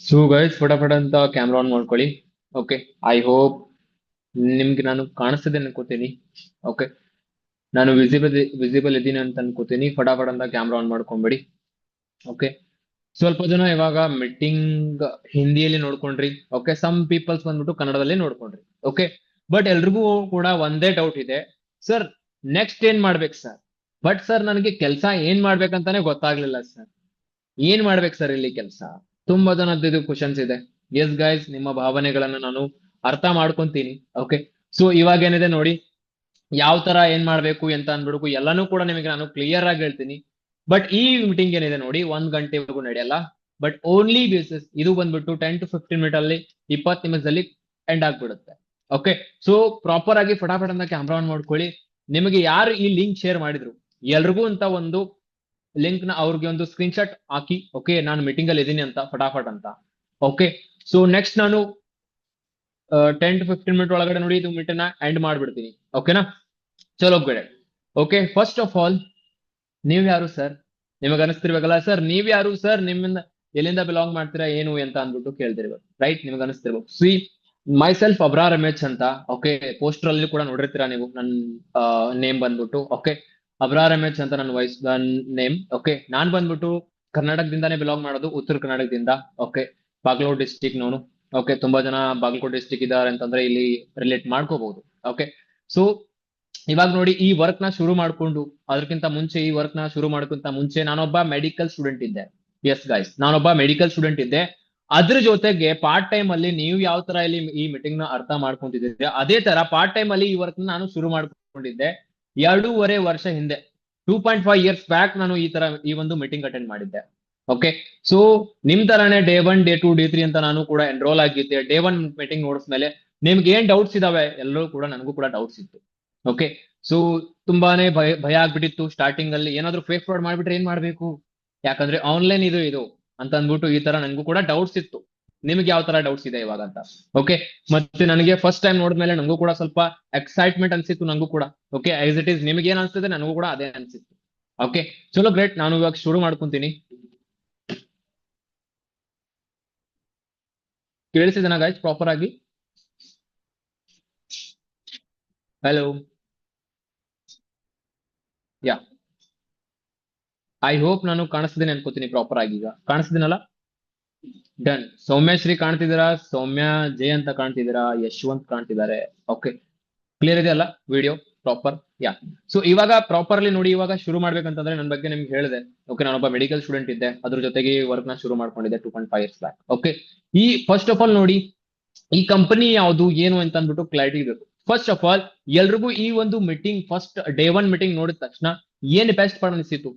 So guys ಫಟಾಫಟ ಅಂತ camera on ಮಾಡ್ಕೊಳ್ಳಿ. Okay, I hope ನಿಮ್ಗೆ ನಾನು ಕಾಣಿಸ್ತಿದೆ ಅನ್ಕೋತೀನಿ. ಓಕೆ, ನಾನು ವಿಸಿಬಲ್ ಇದ್ದೀನಿ ಅಂತ ಅನ್ಕೋತೀನಿ. ಫಟಾಫಟ್ ಅಂತ ಕ್ಯಾಮ್ರಾ ಆನ್ ಮಾಡ್ಕೊಂಬಿಡಿ. ಓಕೆ, ಸ್ವಲ್ಪ ಜನ ಇವಾಗ ಮೀಟಿಂಗ್ ಹಿಂದಿಯಲ್ಲಿ ನೋಡ್ಕೊಂಡ್ರಿ. ಓಕೆ, ಸಮ್ ಪೀಪಲ್ಸ್ ಬಂದ್ಬಿಟ್ಟು ಕನ್ನಡದಲ್ಲಿ ನೋಡ್ಕೊಂಡ್ರಿ. ಓಕೆ, ಬಟ್ ಎಲ್ರಿಗೂ ಕೂಡ ಒಂದೇ ಡೌಟ್ ಇದೆ, ಸರ್ ನೆಕ್ಸ್ಟ್ ಏನ್ ಮಾಡ್ಬೇಕು ಸರ್? ಬಟ್ ಸರ್ ನನಗೆ ಕೆಲಸ ಏನ್ ಮಾಡ್ಬೇಕಂತಾನೆ ಗೊತ್ತಾಗ್ಲಿಲ್ಲ ಸರ್. ಏನ್ ಮಾಡ್ಬೇಕು ಸರ್ ಇಲ್ಲಿ ಕೆಲಸ? ತುಂಬಾ ಜನದ್ದು ಇದು ಕ್ವಶನ್ಸ್ ಇದೆ. ಎಸ್ ಗೈಸ್, ನಿಮ್ಮ ಭಾವನೆಗಳನ್ನ ನಾನು ಅರ್ಥ ಮಾಡ್ಕೊಂತೀನಿ. ಓಕೆ, ಸೊ ಇವಾಗ ಏನಿದೆ ನೋಡಿ, ಯಾವ ತರ ಏನ್ ಮಾಡ್ಬೇಕು ಅಂತ ಅನ್ಬಿಡ್ಕು ಎಲ್ಲಾನು ಕೂಡ ನಿಮಗೆ ನಾನು ಕ್ಲಿಯರ್ ಆಗಿ ಹೇಳ್ತೀನಿ. ಬಟ್ ಈ ಮೀಟಿಂಗ್ ಏನಿದೆ ನೋಡಿ, 1 ಗಂಟೆವರೆಗೂ ನಡೆಯಲ್ಲ. ಬಟ್ ಓನ್ಲಿ ಬೇಸಿಸ್ ಇದು ಬಂದ್ಬಿಟ್ಟು 10 to 15 ಮಿನಿಟ್ ಅಲ್ಲಿ, 20 ನಿಮಿಷದಲ್ಲಿ ಎಂಡ್ ಆಗ್ಬಿಡುತ್ತೆ. ಓಕೆ, ಸೊ ಪ್ರಾಪರ್ ಆಗಿ ಫಟಾಫಟ್ ಅಂತ ಕ್ಯಾಮ್ರಾ ಆನ್ ಮಾಡ್ಕೊಳ್ಳಿ. ನಿಮಗೆ ಯಾರು ಈ ಲಿಂಕ್ ಶೇರ್ ಮಾಡಿದ್ರು ಎಲ್ರಿಗೂ ಅಂತ ಒಂದು ಲಿಂಕ್ ನ ಅವ್ರಿಗೆ ಒಂದು ಸ್ಕ್ರೀನ್ ಶಾಟ್ ಹಾಕಿ. ಓಕೆ, ನಾನು ಮೀಟಿಂಗ್ ಅಲ್ಲಿ ಇದೀನಿ ಅಂತ ಫಟಾಫಟ್ ಅಂತ. ಓಕೆ, ಸೊ ನೆಕ್ಸ್ಟ್ ನಾನು 10 to 15 ಮಿನಿಟ್ ಒಳಗಡೆ ನೋಡಿ ಇದು ಮೀಟನ್ನ ಎಂಡ್ ಮಾಡ್ಬಿಡ್ತೀನಿ. ಓಕೆನಾ? ಚಲೋ great. Okay, first of all ನೀವ್ ಯಾರು ಸರ್? ನಿಮಗೆ ಅನಿಸ್ತಿರ್ಬೇಕಲ್ಲ, ಸರ್ ನೀವ್ ಯಾರು ಸರ್, ನಿಮ್ಮಿಂದ ಎಲ್ಲಿಂದ ಬಿಲಾಂಗ್ ಮಾಡ್ತೀರಾ ಏನು ಅಂತ ಅಂದ್ಬಿಟ್ಟು ಕೇಳ್ತಿರ್ಬೇಕು. ರೈಟ್, ನಿಮ್ಗೆ ಅನಿಸ್ತಿರ್ಬೇಕು. See myself Abrar M H ಅಂತ. ಓಕೆ, ಪೋಸ್ಟರ್ ಅಲ್ಲಿ ಕೂಡ ನೋಡಿರ್ತೀರಾ ನೀವು ನನ್ನ ನೇಮ್ ಬಂದ್ಬಿಟ್ಟು. ಓಕೆ, ಅಬ್ರಾರ್ ಎಮ್ ಎಚ್ ಅಂತ ನನ್ನ ವಯಸ್ ನೇಮ್. ಓಕೆ, ನಾನ್ ಬಂದ್ಬಿಟ್ಟು ಕರ್ನಾಟಕದಿಂದಾನೇ ಬಿಲಾಂಗ್ ಮಾಡೋದು, ಉತ್ತರ ಕರ್ನಾಟಕದಿಂದ. ಓಕೆ, ಬಾಗಲಕೋಟ್ ಡಿಸ್ಟಿಕ್ ನೋನು. ಓಕೆ, ತುಂಬಾ ಜನ ಬಾಗಲಕೋಟ್ ಡಿಸ್ಟಿಕ್ ಇದ್ದಾರೆ ಅಂತಂದ್ರೆ ಇಲ್ಲಿ ರಿಲೇಟ್ ಮಾಡ್ಕೋಬಹುದು. ಓಕೆ, ಸೊ ಇವಾಗ ನೋಡಿ ಈ ವರ್ಕ್ ನ ಶುರು ಮಾಡ್ಕೊಂಡು ಅದಕ್ಕಿಂತ ಮುಂಚೆ, ಈ ವರ್ಕ್ ನ ಶುರು ಮಾಡ್ಕೊಂತ ಮುಂಚೆ ನಾನೊಬ್ಬ ಮೆಡಿಕಲ್ ಸ್ಟೂಡೆಂಟ್ ಇದ್ದೆ. ಎಸ್ ಗೈಸ್, ನಾನೊಬ್ಬ ಮೆಡಿಕಲ್ ಸ್ಟೂಡೆಂಟ್ ಇದ್ದೆ. ಅದ್ರ ಜೊತೆಗೆ ಪಾರ್ಟ್ ಟೈಮ್ ಅಲ್ಲಿ ನೀವು ಯಾವ ತರ ಇಲ್ಲಿ ಈ ಮೀಟಿಂಗ್ ನ ಅರ್ಥ ಮಾಡ್ಕೊಂತಿದ್ದೀರಿ, ಅದೇ ತರ ಪಾರ್ಟ್ ಟೈಮ್ ಅಲ್ಲಿ ಈ ವರ್ಕ್ ನ ನಾನು ಶುರು ಮಾಡ್ಕೊಂಡಿದ್ದೆ 2.5 ವರ್ಷ ಹಿಂದೆ. 2.5 years ಬ್ಯಾಕ್ ನಾನು ಈ ತರ ಈ ಒಂದು ಮೀಟಿಂಗ್ ಅಟೆಂಡ್ ಮಾಡಿದ್ದೆ. ಓಕೆ, ಸೊ ನಿಮ್ ತರಾನೇ Day 1 Day 2 Day 3 ಅಂತ ನಾನು ಕೂಡ ಎನ್ರೋಲ್ ಆಗಿದ್ದೆ. Day 1 ಮೀಟಿಂಗ್ ನೋಡಿದ್ಮೇಲೆ ನಿಮ್ಗೆ ಏನ್ ಡೌಟ್ಸ್ ಇದಾವೆ ಎಲ್ಲರೂ ಕೂಡ ನನಗೂ ಕೂಡ ಡೌಟ್ಸ್ ಇತ್ತು. ಓಕೆ, ಸೊ ತುಂಬಾನೇ ಭಯ ಭಯ ಆಗ್ಬಿಟ್ಟಿತ್ತು ಸ್ಟಾರ್ಟಿಂಗ್ ಅಲ್ಲಿ. ಏನಾದ್ರು ಫೇಕ್ ಫ್ರಾಡ್ ಮಾಡ್ಬಿಟ್ರೆ ಏನ್ ಮಾಡ್ಬೇಕು, ಯಾಕಂದ್ರೆ ಆನ್ಲೈನ್ ಇದು ಅಂತ ಅಂದ್ಬಿಟ್ಟು ಈ ತರ ನನಗೂ ಕೂಡ ಡೌಟ್ಸ್ ಇತ್ತು. ನಿಮ್ಗೆ ಯಾವ ತರ ಡೌಟ್ಸ್ ಇದೆ ಇವಾಗ ಅಂತ. ಓಕೆ, ಮತ್ತೆ ನನಗೆ ಫಸ್ಟ್ ಟೈಮ್ ನೋಡಿದ್ಮೇಲೆ ನಂಗೂ ಕೂಡ ಸ್ವಲ್ಪ ಎಕ್ಸೈಟ್ಮೆಂಟ್ ಅನ್ಸಿತ್ತು ನಂಗೂ ಕೂಡ. ಓಕೆ, ಆಸ್ ಇಟ್ ಈಸ್ ನಿಮ್ಗೆ ಏನ್ ಅನ್ಸುತ್ತೆ ನನಗೂ ಕೂಡ ಅದೇ ಅನ್ಸಿತ್ತು. ಓಕೆ, ಚಲೋ ಗ್ರೇಟ್. ನಾನು ಇವಾಗ ಶುರು ಮಾಡ್ಕೊಂತೀನಿ. ಕೇಳಿಸಿದನ ಗಾಯ್ಸ್ ಪ್ರಾಪರ್ ಆಗಿ? ಹಲೋ, ಯಾ, ಐ ಹೋಪ್ ನಾನು ಕಾಣಿಸ್ತಿದ್ದೀನಿ ಅನ್ಕೋತೀನಿ ಪ್ರಾಪರ್ ಆಗಿ. ಈಗ ಕಾಣಿಸ್ತಿದ್ದೀನಲ್ಲ? ಡನ್. ಸೌಮ್ಯಶ್ರೀ ಕಾಣ್ತಿದ್ದೀರಾ? ಸೌಮ್ಯ ಜೆ ಅಂತ ಕಾಣ್ತಿದ್ದೀರಾ? ಯಶವಂತ್ ಕಾಣ್ತಿದ್ದಾರೆ. ಓಕೆ, ಕ್ಲಿಯರ್ ಇದೆ ಅಲ್ಲ ವಿಡಿಯೋ ಪ್ರಾಪರ್? ಯಾ, ಸೊ ಇವಾಗ ಪ್ರಾಪರ್ಲಿ ನೋಡಿ, ಇವಾಗ ಶುರು ಮಾಡ್ಬೇಕಂತಂದ್ರೆ ನನ್ನ ಬಗ್ಗೆ ನಿಮ್ಗೆ ಹೇಳಿದೆ. ಓಕೆ, ನಾನೊಬ್ಬ ಮೆಡಿಕಲ್ ಸ್ಟೂಡೆಂಟ್ ಇದ್ದೆ, ಅದ್ರ ಜೊತೆಗೆ ವರ್ಕ್ ನ ಶುರು ಮಾಡ್ಕೊಂಡಿದ್ದೆ 2.5 years ಬ್ಯಾಕ್. ಓಕೆ, ಈ ಫಸ್ಟ್ ಆಫ್ ಆಲ್ ನೋಡಿ, ಈ ಕಂಪನಿ ಯಾವುದು ಏನು ಅಂತ ಅಂದ್ಬಿಟ್ಟು ಕ್ಲಾರಿಟಿ ಬೇಕು. ಫಸ್ಟ್ ಆಫ್ ಆಲ್ ಎಲ್ರಿಗೂ ಈ ಒಂದು ಮೀಟಿಂಗ್ ಫಸ್ಟ್ Day 1 ಮೀಟಿಂಗ್ ನೋಡಿದ ತಕ್ಷಣ ಏನ್ ಬೆಸ್ಟ್ ಪಾರ್ಟ್ ಅನಿಸಿತು?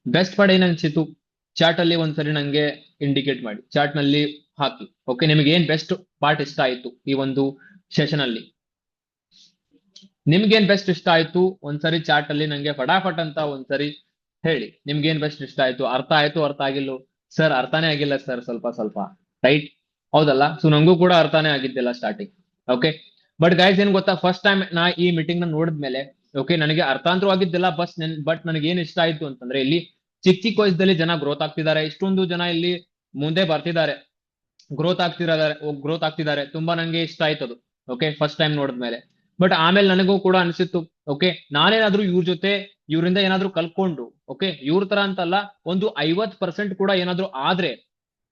ಬೆಸ್ಟ್ ಪಾರ್ಟ್ ಏನ್ ಅನ್ಸಿತು? ಚಾರ್ಟ್ ಅಲ್ಲಿ ಒಂದ್ಸರಿ ನಂಗೆ ಇಂಡಿಕೇಟ್ ಮಾಡಿ, ಚಾರ್ಟ್ ನಲ್ಲಿ ಹಾಕಿ. ಓಕೆ, ನಿಮ್ಗೆ ಏನ್ ಬೆಸ್ಟ್ ಪಾರ್ಟ್ ಇಷ್ಟ ಆಯ್ತು ಈ ಒಂದು ಸೆಷನ್ ಅಲ್ಲಿ? ನಿಮ್ಗೆ ಏನ್ ಬೆಸ್ಟ್ ಇಷ್ಟ ಆಯ್ತು ಒಂದ್ಸರಿ ಚಾರ್ಟ್ ಅಲ್ಲಿ ನಂಗೆ ಫಟಾಫಟ್ ಅಂತ ಒಂದ್ಸರಿ ಹೇಳಿ. ನಿಮ್ಗೆ ಏನ್ ಬೆಸ್ಟ್ ಇಷ್ಟ ಆಯ್ತು? ಅರ್ಥ ಆಯ್ತು, ಅರ್ಥ ಆಗಿಲ್ಲ ಸರ್? ಅರ್ಥನೇ ಆಗಿಲ್ಲ ಸರ್, ಸ್ವಲ್ಪ ಸ್ವಲ್ಪ. ರೈಟ್, ಹೌದಲ್ಲ? ಸೊ ನಂಗೂ ಕೂಡ ಅರ್ಥನೇ ಆಗಿದ್ದಿಲ್ಲ ಸ್ಟಾರ್ಟಿಂಗ್. ಓಕೆ, ಬಟ್ ಗೈಸ್ ಏನ್ ಗೊತ್ತಾ, ಫಸ್ಟ್ ಟೈಮ್ ನಾ ಈ ಮೀಟಿಂಗ್ ನ ನೋಡಿದ್ಮೇಲೆ ಓಕೆ ನನಗೆ ಅರ್ಥಾಂತರ ಆಗಿದ್ದಿಲ್ಲ. ಬಟ್ ನನಗೆ ಏನ್ ಇಷ್ಟ ಆಯ್ತು ಅಂತಂದ್ರೆ, ಇಲ್ಲಿ ಚಿಕ್ಕ ಚಿಕ್ಕ ವಯಸ್ಸದಲ್ಲಿ ಜನ ಗ್ರೋತ್ ಆಗ್ತಿದ್ದಾರೆ. ಇಷ್ಟೊಂದು ಜನ ಇಲ್ಲಿ ಮುಂದೆ ಬರ್ತಿದ್ದಾರೆ, ಗ್ರೋತ್ ಆಗ್ತಿದ್ದಾರೆ. ತುಂಬಾ ನಂಗೆ ಇಷ್ಟ ಆಯ್ತು ಅದು. ಓಕೆ, ಫಸ್ಟ್ ಟೈಮ್ ನೋಡಿದ್ಮೇಲೆ. ಬಟ್ ಆಮೇಲೆ ನನಗೂ ಕೂಡ ಅನ್ಸಿತ್ತು, ಓಕೆ ನಾನೇನಾದ್ರೂ ಇವ್ರ ಜೊತೆ ಇವರಿಂದ ಏನಾದ್ರೂ ಕಲ್ತ್ಕೊಂಡು, ಓಕೆ ಇವ್ರ ತರ ಅಂತಲ್ಲ, ಒಂದು 50% ಕೂಡ ಏನಾದ್ರೂ ಆದ್ರೆ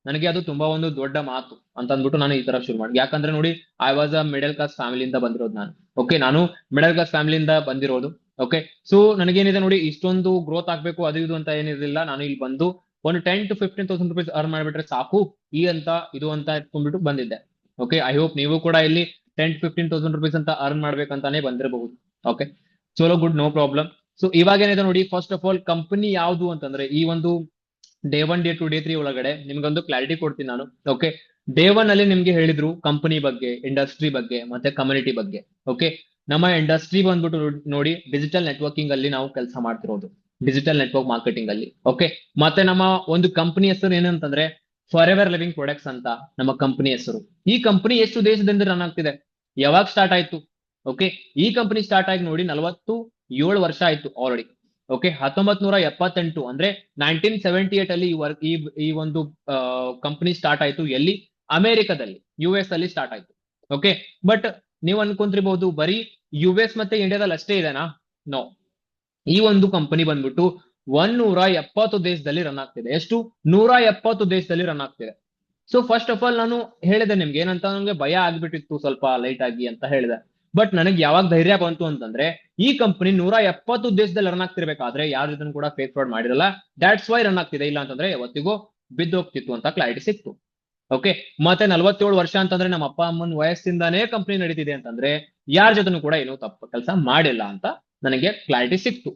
ನನಗೆ ಅದು ತುಂಬಾ ಒಂದು ದೊಡ್ಡ ಮಾತು ಅಂತ ಅಂದ್ಬಿಟ್ಟು ನಾನು ಈ ತರ ಶುರು ಮಾಡಿ. ಯಾಕಂದ್ರೆ ನೋಡಿ, I was a middle class ಫ್ಯಾಮಿಲಿಯಿಂದ ಬಂದಿರೋದು ನಾನು. ಓಕೆ, ನಾನು ಮಿಡಲ್ ಕ್ಲಾಸ್ ಫ್ಯಾಮಿಲಿಯಿಂದ ಬಂದಿರೋದು. ಓಕೆ, ಸೊ ನನಗೇನಿದೆ ನೋಡಿ, ಇಷ್ಟೊಂದು ಗ್ರೋತ್ ಆಗ್ಬೇಕು ಅದು ಇದು ಅಂತ ಏನಿರಲಿಲ್ಲ. ನಾನು ಇಲ್ಲಿ ಬಂದು ಒಂದು 10 to 15 thousand rupees ಅರ್ನ್ ಮಾಡ್ಬಿಟ್ರೆ ಸಾಕು ಈ ಅಂತ ಇದು ಅಂತ ಇಟ್ಕೊಂಡ್ಬಿಟ್ಟು ಬಂದಿದ್ದೆ. ಓಕೆ, ಐ ಹೋಪ್ ನೀವು ಕೂಡ ಇಲ್ಲಿ 10 to 15 thousand rupees ಅಂತ ಅರ್ನ್ ಮಾಡ್ಬೇಕಂತಾನೆ ಬಂದಿರಬಹುದು. ಓಕೆ, ಚಲೋ ಗುಡ್, ನೋ ಪ್ರಾಬ್ಲಮ್. ಸೊ ಇವಾಗ ಏನಿದೆ ನೋಡಿ, ಫಸ್ಟ್ ಆಫ್ ಆಲ್ ಕಂಪನಿ ಯಾವುದು ಅಂತಂದ್ರೆ, ಈ ಒಂದು Day 1 Day 2 Day 3 ಒಳಗಡೆ ನಿಮ್ಗೊಂದು ಕ್ಲಾರಿಟಿ ಕೊಡ್ತೀನಿ ನಾನು. ಓಕೆ, Day 1 ಅಲ್ಲಿ ನಿಮ್ಗೆ ಹೇಳಿದ್ರು ಕಂಪನಿ ಬಗ್ಗೆ, ಇಂಡಸ್ಟ್ರಿ ಬಗ್ಗೆ, ಮತ್ತೆ ಕಮ್ಯುನಿಟಿ ಬಗ್ಗೆ. ಓಕೆ, ನಮ್ಮ ಇಂಡಸ್ಟ್ರಿ ಬಂದ್ಬಿಟ್ಟು ನೋಡಿ ಡಿಜಿಟಲ್ ನೆಟ್ವರ್ಕಿಂಗ್ ಅಲ್ಲಿ ನಾವು ಕೆಲಸ ಮಾಡ್ತಿರೋದು, ಡಿಜಿಟಲ್ ನೆಟ್ವರ್ಕ್ ಮಾರ್ಕೆಟಿಂಗ್ ಅಲ್ಲಿ. ಓಕೆ, ಮತ್ತೆ ನಮ್ಮ ಒಂದು ಕಂಪನಿ ಹೆಸರು ಏನಂತಂದ್ರೆ ಫಾರ್ ಎವರ್ ಲಿವಿಂಗ್ ಪ್ರಾಡಕ್ಟ್ಸ್ ಅಂತ ನಮ್ಮ ಕಂಪನಿ ಹೆಸರು. ಈ ಕಂಪನಿ ಎಷ್ಟು ದೇಶದಿಂದ ರನ್ ಆಗ್ತಿದೆ, ಯಾವಾಗ ಸ್ಟಾರ್ಟ್ ಆಯ್ತು? ಓಕೆ, ಈ ಕಂಪನಿ ಸ್ಟಾರ್ಟ್ ಆಗಿ ನೋಡಿ 47 ವರ್ಷ ಆಯ್ತು ಆಲ್ರೆಡಿ. ಓಕೆ 1978 ಅಂದ್ರೆ 1978 ಅಲ್ಲಿ ಈ ಒಂದು ಕಂಪನಿ ಸ್ಟಾರ್ಟ್ ಆಯ್ತು. ಎಲ್ಲಿ? ಅಮೆರಿಕದಲ್ಲಿ, US ಅಲ್ಲಿ ಸ್ಟಾರ್ಟ್ ಆಯ್ತು. ಓಕೆ, ಬಟ್ ನೀವು ಅನ್ಕೊಂತಿರ್ಬಹುದು ಬರೀ US ಮತ್ತೆ ಇಂಡಿಯಾದಲ್ಲಿ ಅಷ್ಟೇ ಇದೆನಾ? ನೋ. ಈ ಒಂದು ಕಂಪನಿ ಬಂದ್ಬಿಟ್ಟು 170 ದೇಶದಲ್ಲಿ ರನ್ ಆಗ್ತಿದೆ. ಎಷ್ಟು? 170 ದೇಶದಲ್ಲಿ ರನ್ ಆಗ್ತಿದೆ. ಸೊ ಫಸ್ಟ್ ಆಫ್ ಆಲ್ ನಾನು ಹೇಳಿದೆ ನಿಮ್ಗೆ ಏನಂತ, ನನಗೆ ಭಯ ಆಗ್ಬಿಟ್ಟಿತ್ತು ಸ್ವಲ್ಪ ಲೈಟ್ ಆಗಿ ಅಂತ ಹೇಳಿದೆ. ಬಟ್ ನನಗೆ ಯಾವಾಗ ಧೈರ್ಯ ಬಂತು ಅಂತಂದ್ರೆ, ಈ ಕಂಪನಿ 170 ದೇಶದಲ್ಲಿ ರನ್ ಆಗ್ತಿರ್ಬೇಕಾದ್ರೆ ಯಾರು ಇದನ್ನು ಕೂಡ ಫೇಕ್ ಫ್ರಾಡ್ ಮಾಡಿರಲ್ಲ. ದಾಟ್ಸ್ ವೈ ರನ್ ಆಗ್ತಿದೆ. ಇಲ್ಲ ಅಂತಂದ್ರೆ ಯಾವತ್ತಿಗೂ ಬಿದ್ದೋಗ್ತಿತ್ತು ಅಂತ ಕ್ಲಾರಿಟಿ ಸಿಕ್ತು. ಓಕೆ, ಮತ್ತೆ 47 ವರ್ಷ ಅಂತಂದ್ರೆ ನಮ್ಮ ಅಪ್ಪ ಅಮ್ಮನ ವಯಸ್ಸಿಂದಾನೇ ಕಂಪನಿ ನಡೀತಿದೆ ಅಂತಂದ್ರೆ ಯಾರ ಜೊತೆನೂ ಕೂಡ ಏನೂ ತಪ್ಪು ಕೆಲಸ ಮಾಡಿಲ್ಲ ಅಂತ ನನಗೆ ಕ್ಲಾರಿಟಿ ಸಿಕ್ತು.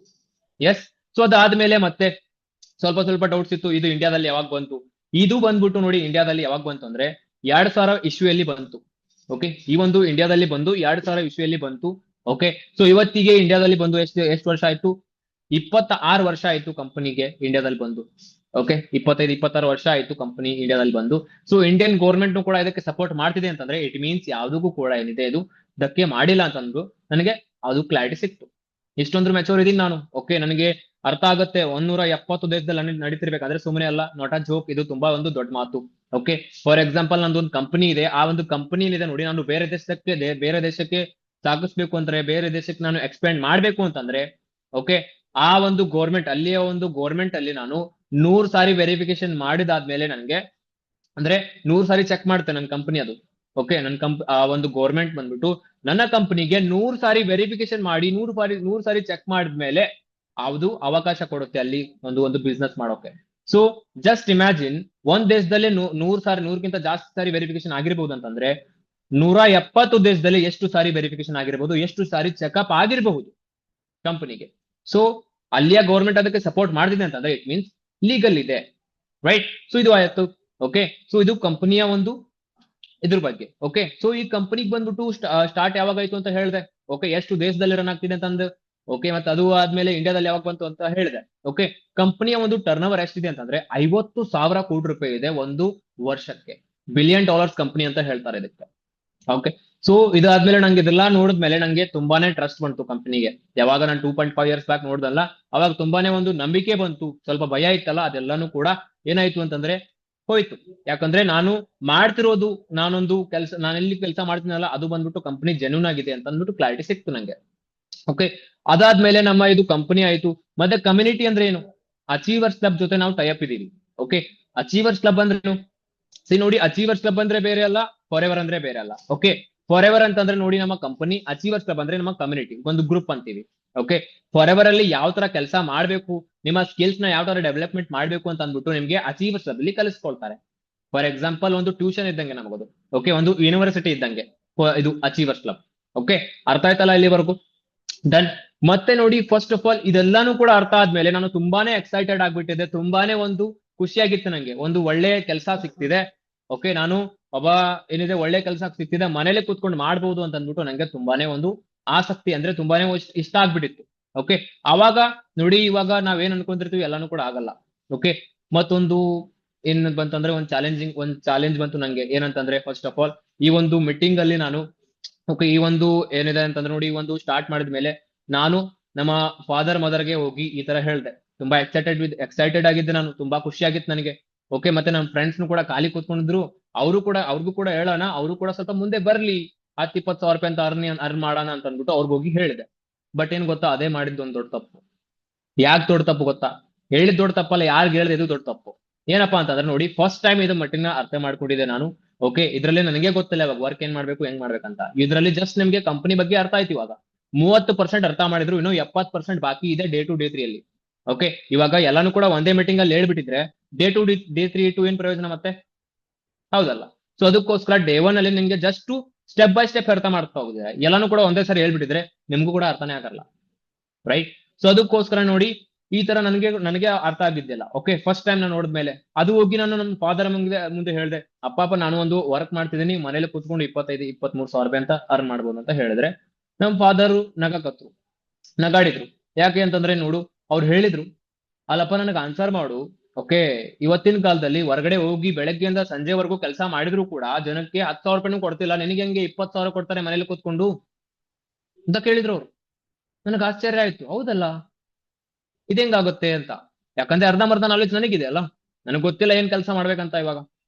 ಎಸ್. ಸೊ ಅದಾದ್ಮೇಲೆ ಮತ್ತೆ ಸ್ವಲ್ಪ ಸ್ವಲ್ಪ ಡೌಟ್ಸ್ ಇತ್ತು. ಇದು ಇಂಡಿಯಾದಲ್ಲಿ ಯಾವಾಗ ಬಂತು? ಇದು ಬಂದ್ಬಿಟ್ಟು ನೋಡಿ, ಇಂಡಿಯಾದಲ್ಲಿ ಯಾವಾಗ ಬಂತು ಅಂದ್ರೆ 2000 ಇಶ್ವಿಯಲ್ಲಿ ಬಂತು. ಓಕೆ, ಈ ಒಂದು ಇಂಡಿಯಾದಲ್ಲಿ ಬಂದು 2000 ಇಶ್ವಿಯಲ್ಲಿ ಬಂತು. ಓಕೆ, ಸೊ ಇವತ್ತಿಗೆ ಇಂಡಿಯಾದಲ್ಲಿ ಬಂದು ಎಷ್ಟು ವರ್ಷ ಆಯ್ತು? 26 ವರ್ಷ ಆಯ್ತು ಕಂಪನಿಗೆ ಇಂಡಿಯಾದಲ್ಲಿ ಬಂದು. ಓಕೆ, 25-26 ವರ್ಷ ಆಯ್ತು ಕಂಪನಿ ಇಂಡಿಯಾದಲ್ಲಿ ಬಂದು. ಸೊ ಇಂಡಿಯನ್ ಗೌರ್ಮೆಂಟ್ ಕೂಡ ಇದಕ್ಕೆ ಸಪೋರ್ಟ್ ಮಾಡ್ತಿದೆ ಅಂತಂದ್ರೆ ಇಟ್ ಮೀನ್ಸ್ ಯಾವ್ದಕ್ಕೂ ಕೂಡ ಏನಿದೆ ಇದು ಧಕ್ಕೆ ಮಾಡಿಲ್ಲ ಅಂತಂದ್ರು ನನಗೆ ಅದು ಕ್ಲಾರಿಟಿ ಸಿಕ್ತು. ಇಷ್ಟೊಂದು ಮೆಚೂರ್ ಇದೀನಿ ನಾನು. ಓಕೆ, ನನಗೆ ಅರ್ಥ ಆಗುತ್ತೆ 170 ದೇಶದಲ್ಲಿ ನಡೀತಿರ್ಬೇಕಾದ್ರೆ ಸುಮ್ಮನೆ ಅಲ್ಲ, ನಾಟ್ ಅ ಜೋಕ್. ಇದು ತುಂಬಾ ಒಂದು ದೊಡ್ಡ ಮಾತು. ಓಕೆ, ಫಾರ್ ಎಕ್ಸಾಂಪಲ್ ನಂದೊಂದು ಕಂಪನಿ ಇದೆ. ಆ ಒಂದು ಕಂಪನಿ ಇದೆ ನೋಡಿ, ನಾನು ಬೇರೆ ದೇಶಕ್ಕೆ ಸಾಗಿಸ್ಬೇಕು ಅಂದ್ರೆ, ಬೇರೆ ದೇಶಕ್ಕೆ ನಾನು ಎಕ್ಸ್ಪೆಂಡ್ ಮಾಡ್ಬೇಕು ಅಂತಂದ್ರೆ, ಓಕೆ, ಆ ಒಂದು ಅಲ್ಲಿಯ ಒಂದು ಗೋರ್ಮೆಂಟ್ ಅಲ್ಲಿ ನಾನು 100 ಸಾರಿ ವೆರಿಫಿಕೇಶನ್ ಮಾಡಿದಾದ್ಮೇಲೆ ನನಗೆ, ಅಂದ್ರೆ 100 ಸಾರಿ ಚೆಕ್ ಮಾಡುತ್ತೆ ನನ್ನ ಕಂಪನಿ ಅದು. ಓಕೆ, ಆ ಒಂದು ಗೋರ್ಮೆಂಟ್ ಬಂದ್ಬಿಟ್ಟು ನನ್ನ ಕಂಪನಿಗೆ 100 ಸಾರಿ ವೆರಿಫಿಕೇಶನ್ ಮಾಡಿ 100 ಸಾರಿ ಚೆಕ್ ಮಾಡಿದ್ಮೇಲೆ ಅದು ಅವಕಾಶ ಕೊಡುತ್ತೆ ಅಲ್ಲಿ ಒಂದು ಬಿಸ್ನೆಸ್ ಮಾಡೋಕೆ. ಸೊ ಜಸ್ಟ್ ಇಮ್ಯಾಜಿನ್, ಒಂದ್ ದೇಶದಲ್ಲಿ 100 ಜಾಸ್ತಿ ಸಾರಿ ವೆರಿಫಿಕೇಶನ್ ಆಗಿರ್ಬಹುದು ಅಂತಂದ್ರೆ 170 ದೇಶದಲ್ಲಿ ಎಷ್ಟು ಸಾರಿ ವೆರಿಫಿಕೇಶನ್ ಆಗಿರ್ಬಹುದು, ಎಷ್ಟು ಸಾರಿ ಚೆಕ್ಅಪ್ ಆಗಿರಬಹುದು ಕಂಪನಿಗೆ. ಸೊ ಅಲ್ಲಿಯ ಗೌರ್ಮೆಂಟ್ ಅದಕ್ಕೆ ಸಪೋರ್ಟ್ ಮಾಡ್ತಿದೆ ಅಂತಂದ್ರೆ ಇಟ್ ಮೀನ್ಸ್ ಲೀಗಲ್ ಇದೆ, ರೈಟ್? ಸೊ ಇದು ಆಯ್ತು. ಓಕೆ, ಸೊ ಇದು ಕಂಪನಿಯ ಒಂದು ಇದ್ರ ಬಗ್ಗೆ. ಓಕೆ, ಸೊ ಈ ಕಂಪನಿಗೆ ಬಂದ್ಬಿಟ್ಟು ಸ್ಟಾರ್ಟ್ ಯಾವಾಗ ಆಯ್ತು ಅಂತ ಹೇಳಿದೆ. ಓಕೆ, ಎಷ್ಟು ದೇಶದಲ್ಲಿ ರನ್ ಆಗ್ತಿದೆ ಅಂತಂದು. ಓಕೆ, ಮತ್ತೆ ಅದು ಆದ್ಮೇಲೆ ಇಂಡಿಯಾದಲ್ಲಿ ಯಾವಾಗ ಬಂತು ಅಂತ ಹೇಳಿದೆ. ಓಕೆ, ಕಂಪನಿಯ ಒಂದು ಟರ್ನ್ ಓವರ್ ಎಷ್ಟಿದೆ ಅಂತಂದ್ರೆ 50,000 ಕೋಟಿ ರೂಪಾಯಿ ಇದೆ ಒಂದು ವರ್ಷಕ್ಕೆ. $1 ಬಿಲಿಯನ್ ಕಂಪನಿ ಅಂತ ಹೇಳ್ತಾರೆ ಇದಕ್ಕೆ. ಓಕೆ, ಸೊ ಇದಾದ್ಮೇಲೆ ನಂಗೆ ಇದೆಲ್ಲ ನೋಡಿದ್ಮೇಲೆ ನಂಗೆ ತುಂಬಾನೇ ಟ್ರಸ್ಟ್ ಬಂತು ಕಂಪನಿಗೆ. ಯಾವಾಗ ನಾನು 2.5 ಇಯರ್ಸ್ ಬ್ಯಾಕ್ ನೋಡ್ದಲ್ಲ, ಅವಾಗ ತುಂಬಾನೇ ಒಂದು ನಂಬಿಕೆ ಬಂತು. ಸ್ವಲ್ಪ ಭಯ ಇತ್ತಲ್ಲ, ಅದೆಲ್ಲಾನು ಕೂಡ ಏನಾಯ್ತು ಅಂತಂದ್ರೆ ಹೋಯ್ತು. ಯಾಕಂದ್ರೆ ನಾನು ಮಾಡ್ತಿರೋದು, ನಾನು ಎಲ್ಲಿ ಕೆಲಸ ಮಾಡ್ತೀನಲ್ಲ ಅದು ಬಂದ್ಬಿಟ್ಟು ಕಂಪನಿ ಜೆನ್ಯೂನ್ ಆಗಿದೆ ಅಂತ ಅಂದ್ಬಿಟ್ಟು ಕ್ಲಾರಿಟಿ ಸಿಕ್ತು ನಂಗೆ. ಓಕೆ, ಅದಾದ್ಮೇಲೆ ನಮ್ಮ ಇದು ಕಂಪನಿ ಆಯ್ತು. ಮತ್ತೆ ಕಮ್ಯುನಿಟಿ ಅಂದ್ರೆ ಏನು? ಅಚೀವರ್ಸ್ ಕ್ಲಬ್ ಜೊತೆ ನಾವು ಟೈಅಪ್ ಇದೀವಿ. ಓಕೆ, ಅಚೀವರ್ಸ್ ಕ್ಲಬ್ ಅಂದ್ರೆ ಏನು? ನೋಡಿ, ಅಚೀವರ್ಸ್ ಕ್ಲಬ್ ಅಂದ್ರೆ ಬೇರೆ ಅಲ್ಲ, ಫಾರ್ ಎವರ್ ಅಂದ್ರೆ ಬೇರೆ ಅಲ್ಲ. ಓಕೆ, ಫಾರ್ ಎವರ್ ಅಂತಂದ್ರೆ ನೋಡಿ ನಮ್ಮ ಕಂಪನಿ, ಅಚೀವರ್ಸ್ ಕ್ಲಬ್ ಅಂದ್ರೆ ನಮ್ಮ ಕಮ್ಯುನಿಟಿ, ಒಂದು ಗ್ರೂಪ್ ಅಂತೀವಿ. ಓಕೆ, ಫಾರ್ ಎವರ್ ಅಲ್ಲಿ ಯಾವ ತರ ಕೆಲಸ ಮಾಡ್ಬೇಕು, ನಿಮ್ಮ ಸ್ಕಿಲ್ಸ್ ನ ಯಾವ ತರ ಡೆವಲಪ್ಮೆಂಟ್ ಮಾಡ್ಬೇಕು ಅಂತ ಅಂದ್ಬಿಟ್ಟು ನಿಮ್ಗೆ ಅಚೀವರ್ಸ್ ಕ್ಲಬ್ ಅಲ್ಲಿ ಕಲಿಸ್ಕೊಳ್ತಾರೆ. ಫಾರ್ ಎಕ್ಸಾಂಪಲ್ ಒಂದು ಟ್ಯೂಷನ್ ಇದ್ದಂಗೆ ನಮಗದು. ಓಕೆ, ಒಂದು ಯೂನಿವರ್ಸಿಟಿ ಇದ್ದಂಗೆ ಇದು ಅಚೀವರ್ಸ್ ಕ್ಲಬ್. ಓಕೆ, ಅರ್ಥ ಆಯ್ತಲ್ಲ ಇಲ್ಲಿವರೆಗೂ? ಡನ್. ಮತ್ತೆ ನೋಡಿ, ಫಸ್ಟ್ ಆಫ್ ಆಲ್ ಇದೆಲ್ಲಾನು ಕೂಡ ಅರ್ಥ ಆದ್ಮೇಲೆ ನಾನು ತುಂಬಾನೇ ಎಕ್ಸೈಟೆಡ್ ಆಗ್ಬಿಟ್ಟಿದೆ. ತುಂಬಾನೇ ಒಂದು ಖುಷಿಯಾಗಿತ್ತು ನಂಗೆ. ಒಂದು ಒಳ್ಳೆ ಕೆಲಸ ಸಿಕ್ತಿದೆ. ಓಕೆ, ನಾನು ಏನಿದೆ ಒಳ್ಳೆ ಕೆಲಸ ಸಿಕ್ತಿದೆ, ಮನೇಲೆ ಕೂತ್ಕೊಂಡು ಮಾಡ್ಬೋದು ಅಂತ ಅಂದ್ಬಿಟ್ಟು ನಂಗೆ ತುಂಬಾನೇ ಒಂದು ಆಸಕ್ತಿ, ಅಂದ್ರೆ ತುಂಬಾನೇ ಇಷ್ಟ ಆಗ್ಬಿಟ್ಟಿತ್ತು. ಓಕೆ, ಅವಾಗ ನೋಡಿ, ಇವಾಗ ನಾವೇನ್ ಅನ್ಕೊಂತಿರ್ತೀವಿ ಎಲ್ಲಾನು ಕೂಡ ಆಗಲ್ಲ. ಓಕೆ, ಮತ್ತೊಂದು ಏನ್ ಬಂತಂದ್ರೆ ಒಂದು ಚಾಲೆಂಜ್ ಬಂತು ನಂಗೆ. ಏನಂತಂದ್ರೆ ಫಸ್ಟ್ ಆಫ್ ಆಲ್ ಈ ಒಂದು ಮೀಟಿಂಗ್ ಅಲ್ಲಿ ನಾನು, ಓಕೆ, ಈ ಒಂದು ಏನಿದೆ ಅಂತಂದ್ರೆ ನೋಡಿ, ಈ ಒಂದು ಸ್ಟಾರ್ಟ್ ಮಾಡಿದ್ಮೇಲೆ ನಾನು ನಮ್ಮ ಫಾದರ್ ಮದರ್ಗೆ ಹೋಗಿ ಈ ತರ ಹೇಳ್ದೆ. ತುಂಬಾ ಎಕ್ಸೈಟೆಡ್ ಆಗಿದ್ದೆ ನಾನು, ತುಂಬಾ ಖುಷಿ ಆಗಿತ್ತು ನನಗೆ. ಓಕೆ, ಮತ್ತೆ ನಮ್ಮ ಫ್ರೆಂಡ್ಸ್ ಕೂಡ ಖಾಲಿ ಕೂತ್ಕೊಂಡಿದ್ರು. ಅವ್ರಿಗೂ ಕೂಡ ಹೇಳೋಣ, ಅವರು ಕೂಡ ಸ್ವಲ್ಪ ಮುಂದೆ ಬರ್ಲಿ, 10-20 ಸಾವಿರ ರೂಪಾಯಿ ಅಂತ ಅರ್ನ್ ಮಾಡೋಣ ಅಂತ ಅಂದ್ಬಿಟ್ಟು ಅವ್ರಿಗೆ ಹೋಗಿ ಹೇಳಿದೆ. ಬಟ್ ಏನ್ ಗೊತ್ತಾ, ಅದೇ ಮಾಡಿದ್ದು ಒಂದು ದೊಡ್ಡ ತಪ್ಪು. ಯಾಕೆ ದೊಡ್ಡ ತಪ್ಪು ಗೊತ್ತಾ? ಹೇಳಿದ್ ದೊಡ್ಡ ತಪ್ಪಲ್ಲ, ಯಾರ್ಗ್ ಹೇಳಿದೆ ಇದು ದೊಡ್ಡ ತಪ್ಪು. ಏನಪ್ಪಾ ಅಂತಂದ್ರೆ ನೋಡಿ, ಫಸ್ಟ್ ಟೈಮ್ ಇದು ಮಟ್ಟಿನ ಅರ್ಥ ಮಾಡ್ಕೊಂಡಿದ್ದೆ ನಾನು. ಓಕೆ, ಇದ್ರಲ್ಲಿ ನನಗೆ ಗೊತ್ತಿಲ್ಲ ಇವಾಗ ವರ್ಕ್ ಏನ್ ಮಾಡ್ಬೇಕು, ಹೆಂಗ್ ಮಾಡ್ಬೇಕಂತ. ಇದ್ರಲ್ಲಿ ಜಸ್ಟ್ ನಿಮ್ಗೆ ಕಂಪನಿ ಬಗ್ಗೆ ಅರ್ಥ ಆಯ್ತು ಇವಾಗ. 30% ಅರ್ಥ ಮಾಡಿದ್ರು, ಇನ್ನು 70% ಬಾಕಿ ಇದೆ ಡೇ 2 ಡೇ 3 ಅಲ್ಲಿ. ಓಕೆ, ಇವಾಗ ಎಲ್ಲಾನು ಕೂಡ ಒಂದೇ ಮೀಟಿಂಗ್ ಅಲ್ಲಿ ಹೇಳ್ಬಿಟ್ಟಿದ್ರೆ ಡೇ 3 ಟು ಏನ್ ಪ್ರಯೋಜನ ಮತ್ತೆ? ಹೌದಲ್ಲ? ಸೊ ಅದಕ್ಕೋಸ್ಕರ ಡೇ 1 ಅಲ್ಲಿ ನಿಮ್ಗೆ ಜಸ್ಟ್ ಸ್ಟೆಪ್ ಬೈ ಸ್ಟೆಪ್ ಅರ್ಥ ಮಾಡ್ತಾ ಹೋಗಿದೆ. ಎಲ್ಲಾನು ಕೂಡ ಒಂದೇ ಸರಿ ಹೇಳ್ಬಿಟ್ಟಿದ್ರೆ ನಿಮ್ಗೂ ಕೂಡ ಅರ್ಥನೇ ಆಗಲ್ಲ, ರೈಟ್? ಸೊ ಅದಕ್ಕೋಸ್ಕರ ನೋಡಿ, ಈ ತರ ನನಗೆ ಅರ್ಥ ಆಗಿದ್ದಿಲ್ಲ. ಓಕೆ, ಫಸ್ಟ್ ಟೈಮ್ ನಾನು ನೋಡಿದ್ಮೇಲೆ ಅದು ಹೋಗಿ ನಾನು ನಮ್ಮ ಫಾದರ್ ಮುಂದೆ ಹೇಳಿದೆ, ಅಪ್ಪ ನಾನು ಒಂದು ವರ್ಕ್ ಮಾಡ್ತಿದ್ದೀನಿ, ಮನೇಲಿ ಕೂತ್ಕೊಂಡು 25-23 ಸಾವಿರ ರೂಪಾಯಿ ಅಂತ ಅರ್ನ್ ಮಾಡ್ಬೋದು ಅಂತ ಹೇಳಿದ್ರೆ ನಮ್ಮ ಫಾದರ್ ನಗಾಡಿದ್ರು. ಯಾಕೆ ಅಂತಂದ್ರೆ ನೋಡು, ಅವ್ರು ಹೇಳಿದ್ರು, ಅಲ್ಲಪ್ಪ ನನಗೆ ಆನ್ಸರ್ ಮಾಡು. ಓಕೆ, ಇವತ್ತಿನ ಕಾಲದಲ್ಲಿ ಹೊರಗಡೆ ಹೋಗಿ ಬೆಳಗ್ಗೆಯಿಂದ ಸಂಜೆವರೆಗೂ ಕೆಲಸ ಮಾಡಿದ್ರು ಕೂಡ ಜನಕ್ಕೆ 10,000 ರೂಪಾಯಿನೂ ಕೊಡ್ತಿಲ್ಲ, ನಿನಗೆ ಹೆಂಗೆ 20,000 ಕೊಡ್ತಾರೆ ಮನೇಲಿ ಕೂತ್ಕೊಂಡು ಅಂತ ಕೇಳಿದ್ರು ಅವ್ರು. ನನಗೆ ಆಶ್ಚರ್ಯ ಆಯ್ತು. ಹೌದಲ್ಲ, ಇದು ಹೆಂಗಾಗುತ್ತೆ ಅಂತ. ಯಾಕಂದ್ರೆ ಅರ್ಧಂಬರ್ಧ ನಾಲೆಜ್ ನನಗಿದೆ ಅಲ್ಲ, ನನಗೆ ಗೊತ್ತಿಲ್ಲ ಏನ್ ಕೆಲಸ ಮಾಡ್ಬೇಕಂತ ಇವಾಗ,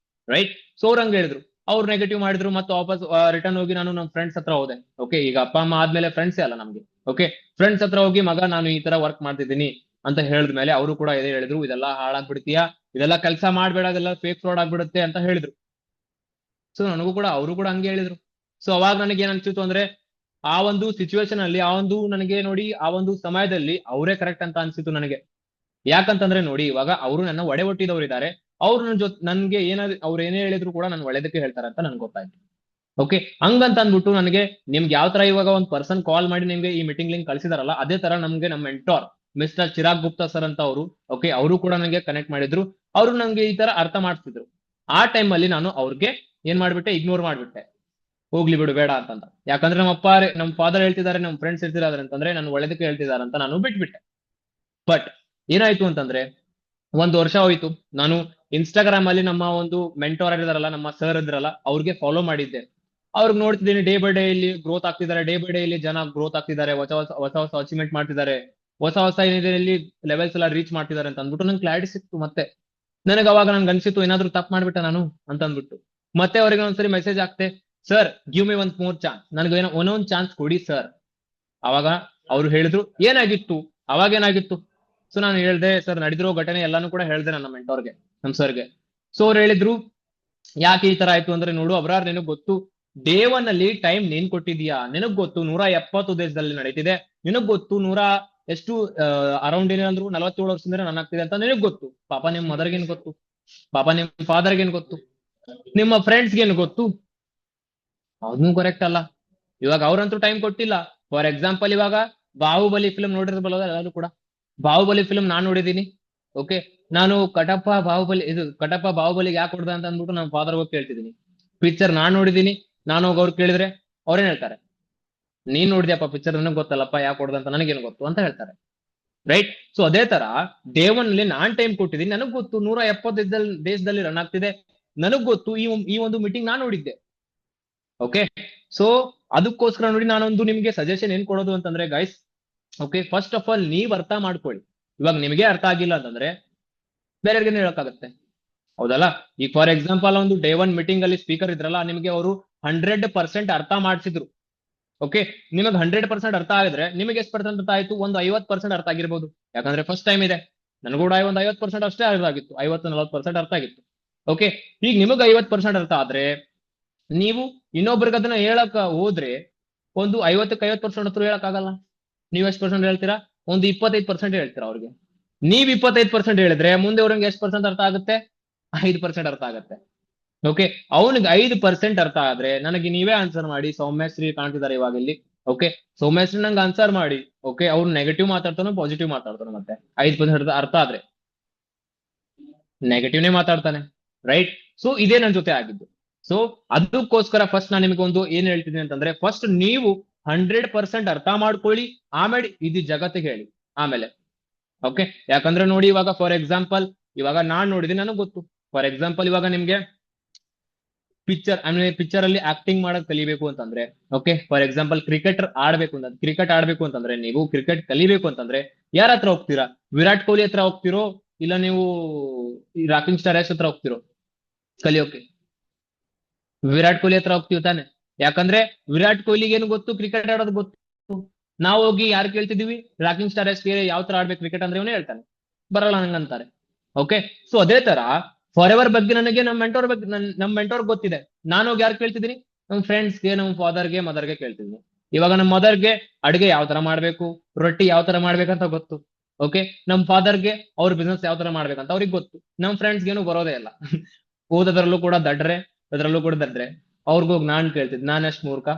ರೈಟ್. ಸೊ ಅವ್ರು ಹಂಗ ಹೇಳಿದ್ರು, ಅವ್ರು ನೆಗೆಟಿವ್ ಮಾಡಿದ್ರು, ಮತ್ತೆ ವಾಪಸ್ ರಿಟರ್ನ್ ಹೋಗಿ ನಾನು ನಮ್ಮ ಫ್ರೆಂಡ್ಸ್ ಹತ್ರ ಹೋದೆ. ಓಕೆ, ಈಗ ಅಪ್ಪ ಅಮ್ಮ ಆದ್ಮೇಲೆ ಫ್ರೆಂಡ್ಸೇ ಅಲ್ಲ ನಮ್ಗೆ. ಓಕೆ, ಫ್ರೆಂಡ್ಸ್ ಹತ್ರ ಹೋಗಿ ಮಗ ನಾನು ಈ ತರ ವರ್ಕ್ ಮಾಡ್ತಿದ್ದೀನಿ ಅಂತ ಹೇಳಿದ್ಮೇಲೆ ಅವರು ಕೂಡ ಇದೇ ಹೇಳಿದ್ರು, ಇದೆಲ್ಲ ಹಾಳಾಗ್ಬಿಡ್ತೀಯಾ, ಇದೆಲ್ಲ ಕೆಲಸ ಮಾಡ್ಬೇಡ, ಇದೆಲ್ಲ ಫೇಕ್ ಫ್ರಾಡ್ ಆಗ್ಬಿಡುತ್ತೆ ಅಂತ ಹೇಳಿದ್ರು. ಸೊ ನನಗೂ ಕೂಡ ಅವರು ಕೂಡ ಹಂಗೆ ಹೇಳಿದ್ರು. ಸೊ ಅವಾಗ ನನಗೆ ಏನ್ ಅನ್ಸಿತ್ತು ಅಂದ್ರೆ, ಆ ಒಂದು ಸಿಚುವೇಶನ್ ಅಲ್ಲಿ, ಆ ಒಂದು ನನಗೆ ನೋಡಿ, ಆ ಒಂದು ಸಮಯದಲ್ಲಿ ಅವರೇ ಕರೆಕ್ಟ್ ಅಂತ ಅನ್ಸಿತ್ತು ನನಗೆ. ಯಾಕಂತಂದ್ರೆ ನೋಡಿ, ಇವಾಗ ಅವರು ನನ್ನ ಒಡೆ ಒಟ್ಟಿದವ್ರು ಇದ್ದಾರೆ, ಅವ್ರು ನನ್ನ ಜೊತೆ ನನ್ಗೆ ಏನಾದ್ರು ಅವ್ರು ಏನೇ ಹೇಳಿದ್ರು ಕೂಡ ನನ್ ಒಳ್ಳೇದಕ್ಕೆ ಹೇಳ್ತಾರೆ ಅಂತ ನನ್ಗೆ ಗೊತ್ತಾಯ್ತು. ಓಕೆ, ಹಂಗಂತ ಅಂದ್ಬಿಟ್ಟು ನನಗೆ, ನಿಮ್ಗೆ ಯಾವ ತರ ಇವಾಗ ಒಂದು ಪರ್ಸನ್ ಕಾಲ್ ಮಾಡಿ ನಿಮ್ಗೆ ಈ ಮೀಟಿಂಗ್ ಲಿಂಕ್ ಕಳಿಸಿದಾರಲ್ಲ, ಅದೇ ತರ ನಮ್ಗೆ ನಮ್ಮ mentor mister Chirag Gupta sir ಅಂತ ಅವರು, ಓಕೆ, ಅವರು ಕೂಡ ನನಗೆ ಕನೆಕ್ಟ್ ಮಾಡಿದ್ರು. ಅವರು ನಂಗೆ ಈ ತರ ಅರ್ಥ ಮಾಡ್ತಿದ್ರು. ಆ ಟೈಮ್ ಅಲ್ಲಿ ನಾನು ಅವ್ರಿಗೆ ಏನ್ ಮಾಡ್ಬಿಟ್ಟೆ, ಇಗ್ನೋರ್ ಮಾಡ್ಬಿಟ್ಟೆ, ಹೋಗ್ಲಿ ಬಿಡು ಬೇಡ ಅಂತಂದ. ಯಾಕಂದ್ರೆ ನಮ್ಮ ಫಾದರ್ ಹೇಳ್ತಿದ್ದಾರೆ, ನಮ್ಮ ಫ್ರೆಂಡ್ಸ್ ಹೇಳ್ತಿದ್ದಾರೆ ಅಂತಂದ್ರೆ ನಾನು ಒಳ್ಳೇದಕ್ಕೆ ಹೇಳ್ತಿದ್ದಾರೆ ಅಂತ ನಾನು ಬಿಟ್ಬಿಟ್ಟೆ. ಬಟ್ ಏನಾಯ್ತು ಅಂತಂದ್ರೆ, ಒಂದ್ ವರ್ಷ ಹೋಯ್ತು, ನಾನು ಇನ್ಸ್ಟಾಗ್ರಾಮ್ ಅಲ್ಲಿ ನಮ್ಮ ಒಂದು ಮೆಂಟೋರ್ ಇದಾರಲ್ಲ, ನಮ್ಮ ಸರ್ ಇದ್ರಲ್ಲ, ಅವ್ರಿಗೆ ಫಾಲೋ ಮಾಡಿದ್ದೆ. ಅವ್ರಿಗೆ ನೋಡ್ತಿದ್ದೀನಿ ಡೇ ಬೈ ಡೇ ಇಲ್ಲಿ ಗ್ರೋತ್ ಆಗ್ತಿದ್ದಾರೆ, ಡೇ ಬೈ ಡೇ ಇಲ್ಲಿ ಜನ ಗ್ರೋತ್ ಆಗ್ತಿದ್ದಾರೆ, ಹೊಸ ಹೊಸ ಹೊಸ ಹೊಸ ಅಚೀವ್ಮೆಂಟ್ ಮಾಡ್ತಿದ್ದಾರೆ, ಹೊಸ ಹೊಸ ಏನಿದೆ ಇಲ್ಲಿ ಲೆವೆಲ್ಸ್ ಎಲ್ಲ ರೀಚ್ ಮಾಡ್ತಿದ್ದಾರೆ ಅಂತ ಅಂದ್ಬಿಟ್ಟು ನಂಗೆ ಕ್ಲಾರಿಟಿ ಸಿಕ್ತು. ಮತ್ತೆ ನನಗೆ ಅವಾಗ ನನ್ಗೆ ಅನ್ಸಿತ್ತು, ಏನಾದ್ರು ತಪ್ಪು ಮಾಡ್ಬಿಟ್ಟೆ ನಾನು ಅಂತ ಅಂದ್ಬಿಟ್ಟು. ಮತ್ತೆ ಅವ್ರಿಗೆ ಒಂದ್ಸರಿ ಮೆಸೇಜ್ ಆಗ್ತೆ, sir give me one more chance, ನನಗೆ ಒಂದೊಂದ್ ಚಾನ್ಸ್ ಕೊಡಿ ಸರ್. ಅವಾಗ ಅವ್ರು ಹೇಳಿದ್ರು ಏನಾಗಿತ್ತು, ಅವಾಗ ಏನಾಗಿತ್ತು. ಸೊ ನಾನು ಹೇಳ್ದೆ, ಸರ್ ನಡೆದಿರೋ ಘಟನೆ ಎಲ್ಲಾನು ಕೂಡ ಹೇಳ್ದೆ ನನ್ನ ಮೆಂಟೋರ್ಗೆ, ನಮ್ ಸರ್ಗೆ. ಸೊ ಅವ್ರು ಹೇಳಿದ್ರು, ಯಾಕೆ ಈ ತರ ಆಯ್ತು ಅಂದ್ರೆ, ನೋಡು ಅಬ್ರಾರ್, ನಿನಗ್ ಗೊತ್ತು ಡೇ ಒನ್ ಅಲ್ಲಿ ಟೈಮ್ ನೀನ್ ಕೊಟ್ಟಿದ್ಯಾ, ನಿನಗ್ ಗೊತ್ತು 170 ದೇಶದಲ್ಲಿ ನಡೀತಿದೆ, ನಿನಗ್ ಗೊತ್ತು ಎಷ್ಟು ಅರೌಂಡ್ ಏನಂದ್ರು 47 ವರ್ಷದಿಂದ ರನ್ ಆಗ್ತಿದೆ ಅಂತ ನಿನಗ್ ಗೊತ್ತು. ಪಾಪ ನಿಮ್ ಮದರ್ಗೇನ್ ಗೊತ್ತು, ಪಾಪ ನಿಮ್ ಫಾದರ್ಗೇನ್ ಗೊತ್ತು, ನಿಮ್ಮ ಫ್ರೆಂಡ್ಸ್ಗೇನ್ ಗೊತ್ತು. ಅದನ್ನು ಕರೆಕ್ಟ್ ಅಲ್ಲ. ಇವಾಗ ಅವ್ರಂತೂ ಟೈಮ್ ಕೊಟ್ಟಿಲ್ಲ. ಫಾರ್ ಎಕ್ಸಾಂಪಲ್, ಇವಾಗ ಬಾಹುಬಲಿ ಫಿಲ್ಮ್ ನೋಡಿರ್ಬಲ್ಲ ಎಲ್ಲರೂ ಕೂಡ. ಬಾಹುಬಲಿ ಫಿಲ್ಮ್ ನಾನ್ ನೋಡಿದೀನಿ. ಓಕೆ, ನಾನು ಕಟಪ್ಪ ಬಾಹುಬಲಿಗೆ ಯಾಕೆ ಕೊಡ್ದ ಅಂತ ಅಂದ್ಬಿಟ್ಟು ನಮ್ಮ ಫಾದರ್ ಹೋಗಿ ಕೇಳ್ತಿದ್ದೀನಿ. ಪಿಕ್ಚರ್ ನಾನ್ ನೋಡಿದೀನಿ, ನಾನು ಹೋಗಿ ಅವ್ರು ಕೇಳಿದ್ರೆ ಅವ್ರೇನ್ ಹೇಳ್ತಾರೆ, ನೀನ್ ನೋಡಿದ್ಯಪ್ಪ ಪಿಕ್ಚರ್, ನನಗ್ ಗೊತ್ತಲ್ಲಪ್ಪ ಯಾಕೆ ಕೊಡ್ದ ಅಂತ ನನಗೇನು ಗೊತ್ತು ಅಂತ ಹೇಳ್ತಾರೆ, ರೈಟ್. ಸೊ ಅದೇ ತರ ಡೇ ಒನ್ ಅಲ್ಲಿ ನಾನ್ ಟೈಮ್ ಕೊಟ್ಟಿದ್ದೀನಿ, ನನಗ್ ಗೊತ್ತು 170 ದೇಶದಲ್ಲಿ ರನ್ ಆಗ್ತಿದೆ, ನನಗ್ ಗೊತ್ತು ಈ ಒಂದು ಮೀಟಿಂಗ್ ನಾನ್ ನೋಡಿದ್ದೆ. ಓಕೆ, ಸೊ ಅದಕ್ಕೋಸ್ಕರ ನೋಡಿ ನಾನೊಂದು ನಿಮ್ಗೆ ಸಜೆಷನ್ ಏನ್ ಕೊಡೋದು ಅಂತಂದ್ರೆ guys, okay, first of all ನೀವ್ ಅರ್ಥ ಮಾಡ್ಕೊಳ್ಳಿ. ಇವಾಗ ನಿಮಗೆ ಅರ್ಥ ಆಗಿಲ್ಲ ಅಂತಂದ್ರೆ ಬೇರೆಯವ್ರಿಗೆ ಹೇಳಕ್ಕಾಗತ್ತೆ, ಹೌದಲ್ಲ. ಈಗ ಫಾರ್ ಎಕ್ಸಾಂಪಲ್ ಒಂದು ಡೇ ಒನ್ ಮೀಟಿಂಗ್ ಅಲ್ಲಿ ಸ್ಪೀಕರ್ ಇದ್ರಲ್ಲ, ನಿಮಗೆ ಅವರು 100% ಅರ್ಥ ಮಾಡಿಸಿದ್ರು. ಓಕೆ, ನಿಮಗೆ 100% ಅರ್ಥ ಆಗಿದ್ರೆ ನಿಮಗೆ ಎಷ್ಟು ಪರ್ಸೆಂಟ್ ಅರ್ಥ ಆಯ್ತು, ಒಂದು 50% ಅರ್ಥ ಆಗಿರ್ಬೋದು. ಯಾಕಂದ್ರೆ ಫಸ್ಟ್ ಟೈಮ್ ಇದೆ, ನನಗೂ ಕೂಡ ಒಂದು 50% ಅಷ್ಟೇ ಅರ್ಥ ಆಗಿತ್ತು, 50-40% ಅರ್ಥ ಆಗಿತ್ತು. ಓಕೆ, ಈಗ ನಿಮಗೆ 50% ಅರ್ಥ ಆದ್ರೆ ನೀವು ಇನ್ನೊಬ್ರಿಗೆ ಅದನ್ನ ಹೇಳಕ್ ಹೋದ್ರೆ ಒಂದು 50% ಹತ್ರ ಹೇಳಕ್ ಆಗಲ್ಲ. ನೀವ್ ಎಷ್ಟು ಪರ್ಸೆಂಟ್ ಹೇಳ್ತೀರಾ, ಒಂದು 25% ಹೇಳ್ತೀರಾ ಅವ್ರಿಗೆ. ನೀವ್ 25% ಹೇಳಿದ್ರೆ ಮುಂದೆ ಅವ್ರಿಗೆ ಎಷ್ಟು ಪರ್ಸೆಂಟ್ ಅರ್ಥ ಆಗುತ್ತೆ, 5% ಅರ್ಥ ಆಗುತ್ತೆ. ಓಕೆ, ಅವನಿಗೆ 5% ಅರ್ಥ ಆದ್ರೆ ನನಗೆ ನೀವೇ ಆನ್ಸರ್ ಮಾಡಿ. ಸೌಮ್ಯಶ್ರೀ ಕಾಣ್ತಿದ್ದಾರೆ ಇವಾಗ ಇಲ್ಲಿ. ಓಕೆ, ಸೌಮ್ಯಶ್ರೀ ನಂಗೆ ಆನ್ಸರ್ ಮಾಡಿ. ಓಕೆ, ಅವ್ರು ನೆಗೆಟಿವ್ ಮಾತಾಡ್ತಾನೋ ಪಾಸಿಟಿವ್ ಮಾತಾಡ್ತಾನೋ, ಮತ್ತೆ 5% ಅರ್ಥ ಆದ್ರೆ ನೆಗೆಟಿವ್ನೇ ಮಾತಾಡ್ತಾನೆ, ರೈಟ್. ಸೊ ಇದೇ ನನ್ ಜೊತೆ ಆಗಿದ್ದು. ಸೊ ಅದಕ್ಕೋಸ್ಕರ ಫಸ್ಟ್ ನಾನು ನಿಮಗೆ ಒಂದು ಏನ್ ಹೇಳ್ತಿದ್ದೀನಿ ಅಂತಂದ್ರೆ, ಫಸ್ಟ್ ನೀವು 100% ಅರ್ಥ ಮಾಡ್ಕೊಳ್ಳಿ, ಆಮೇಲೆ ಇದು ಜಗತ್ತಿಗೆ ಹೇಳಿ ಆಮೇಲೆ. ಓಕೆ, ಯಾಕಂದ್ರೆ ನೋಡಿ ಇವಾಗ ಫಾರ್ ಎಕ್ಸಾಂಪಲ್, ಇವಾಗ ನಾನ್ ನೋಡಿದೀನಿ, ನನಗೆ ಗೊತ್ತು. ಫಾರ್ ಎಕ್ಸಾಂಪಲ್, ಇವಾಗ ನಿಮ್ಗೆ ಪಿಕ್ಚರ್ ಅಲ್ಲಿ ಆಕ್ಟಿಂಗ್ ಮಾಡಕ್ ಕಲಿಬೇಕು ಅಂತಂದ್ರೆ, ಓಕೆ, ಫಾರ್ ಎಕ್ಸಾಂಪಲ್ ಕ್ರಿಕೆಟ್ ಆಡ್ಬೇಕು ಅಂತಂದ್ರೆ, ನೀವು ಕ್ರಿಕೆಟ್ ಕಲಿಬೇಕು ಅಂತಂದ್ರೆ ಯಾರ ಹತ್ರ ಹೋಗ್ತೀರಾ, ವಿರಾಟ್ ಕೊಹ್ಲಿ ಹತ್ರ ಹೋಗ್ತಿರೋ, ಇಲ್ಲ ನೀವು ಈ ರಾಕಿಂಗ್ ಸ್ಟಾರ್ ಯಶ್ ಹತ್ರ ಹೋಗ್ತಿರೋ ಕಲಿಯೋಕೆ? ವಿರಾಟ್ ಕೊಹ್ಲಿ ಹತ್ರ ಹೋಗ್ತೀವಿ ತಾನೆ, ಯಾಕಂದ್ರೆ ವಿರಾಟ್ ಕೊಹ್ಲಿಗೆ ಏನು ಗೊತ್ತು, ಕ್ರಿಕೆಟ್ ಆಡೋದು ಗೊತ್ತು. ನಾವು ಹೋಗಿ ಯಾರು ಕೇಳ್ತಿದೀವಿ, ರಾಕಿಂಗ್ ಸ್ಟಾರ್ ಎಸ್ ಯಾವ ತರ ಆಡ್ಬೇಕು ಕ್ರಿಕೆಟ್ ಅಂದ್ರೆ ಇವನೇ ಹೇಳ್ತಾನೆ, ಬರಲ್ಲ ನಂಗಂತಾರೆ. ಓಕೆ, ಸೊ ಅದೇ ತರ ಫಾರ್ ಎವರ್ ಬಗ್ಗೆ ನನಗೆ ನಮ್ಮ ಮೆಂಟೋರ್ ಗೊತ್ತಿದೆ. ನಾನು ಹೋಗಿ ಯಾರು ಕೇಳ್ತಿದ್ದೀನಿ, ನಮ್ಮ ಫ್ರೆಂಡ್ಸ್ಗೆ, ನಮ್ಮ ಫಾದರ್ಗೆ, ಮದರ್ಗೆ ಕೇಳ್ತಿದ್ದೀನಿ. ಇವಾಗ ನಮ್ಮ ಮದರ್ಗೆ ಅಡಿಗೆ ಯಾವ ತರ ಮಾಡ್ಬೇಕು, ರೊಟ್ಟಿ ಯಾವ ತರ ಮಾಡ್ಬೇಕಂತ ಗೊತ್ತು. ಓಕೆ, ನಮ್ಮ ಫಾದರ್ಗೆ ಅವ್ರ ಬಿಸ್ನೆಸ್ ಯಾವ ತರ ಮಾಡ್ಬೇಕಂತ ಅವ್ರಿಗೆ ಗೊತ್ತು. ನಮ್ಮ ಫ್ರೆಂಡ್ಸ್ಗೇನು ಬರೋದೇ ಇಲ್ಲ. ಓದೋದ್ರಲ್ಲೂ ಕೂಡ ದಡ್ರೆ, ಅದ್ರಲ್ಲೂ ಕೂಡ ದಡ್ರೆ, ಅವ್ರಿಗೋಗಿ ನಾನ್ ಕೇಳ್ತಿದ್ದೆ, ನಾನ್ ಅಷ್ಟು ಮೂರ್ಖ,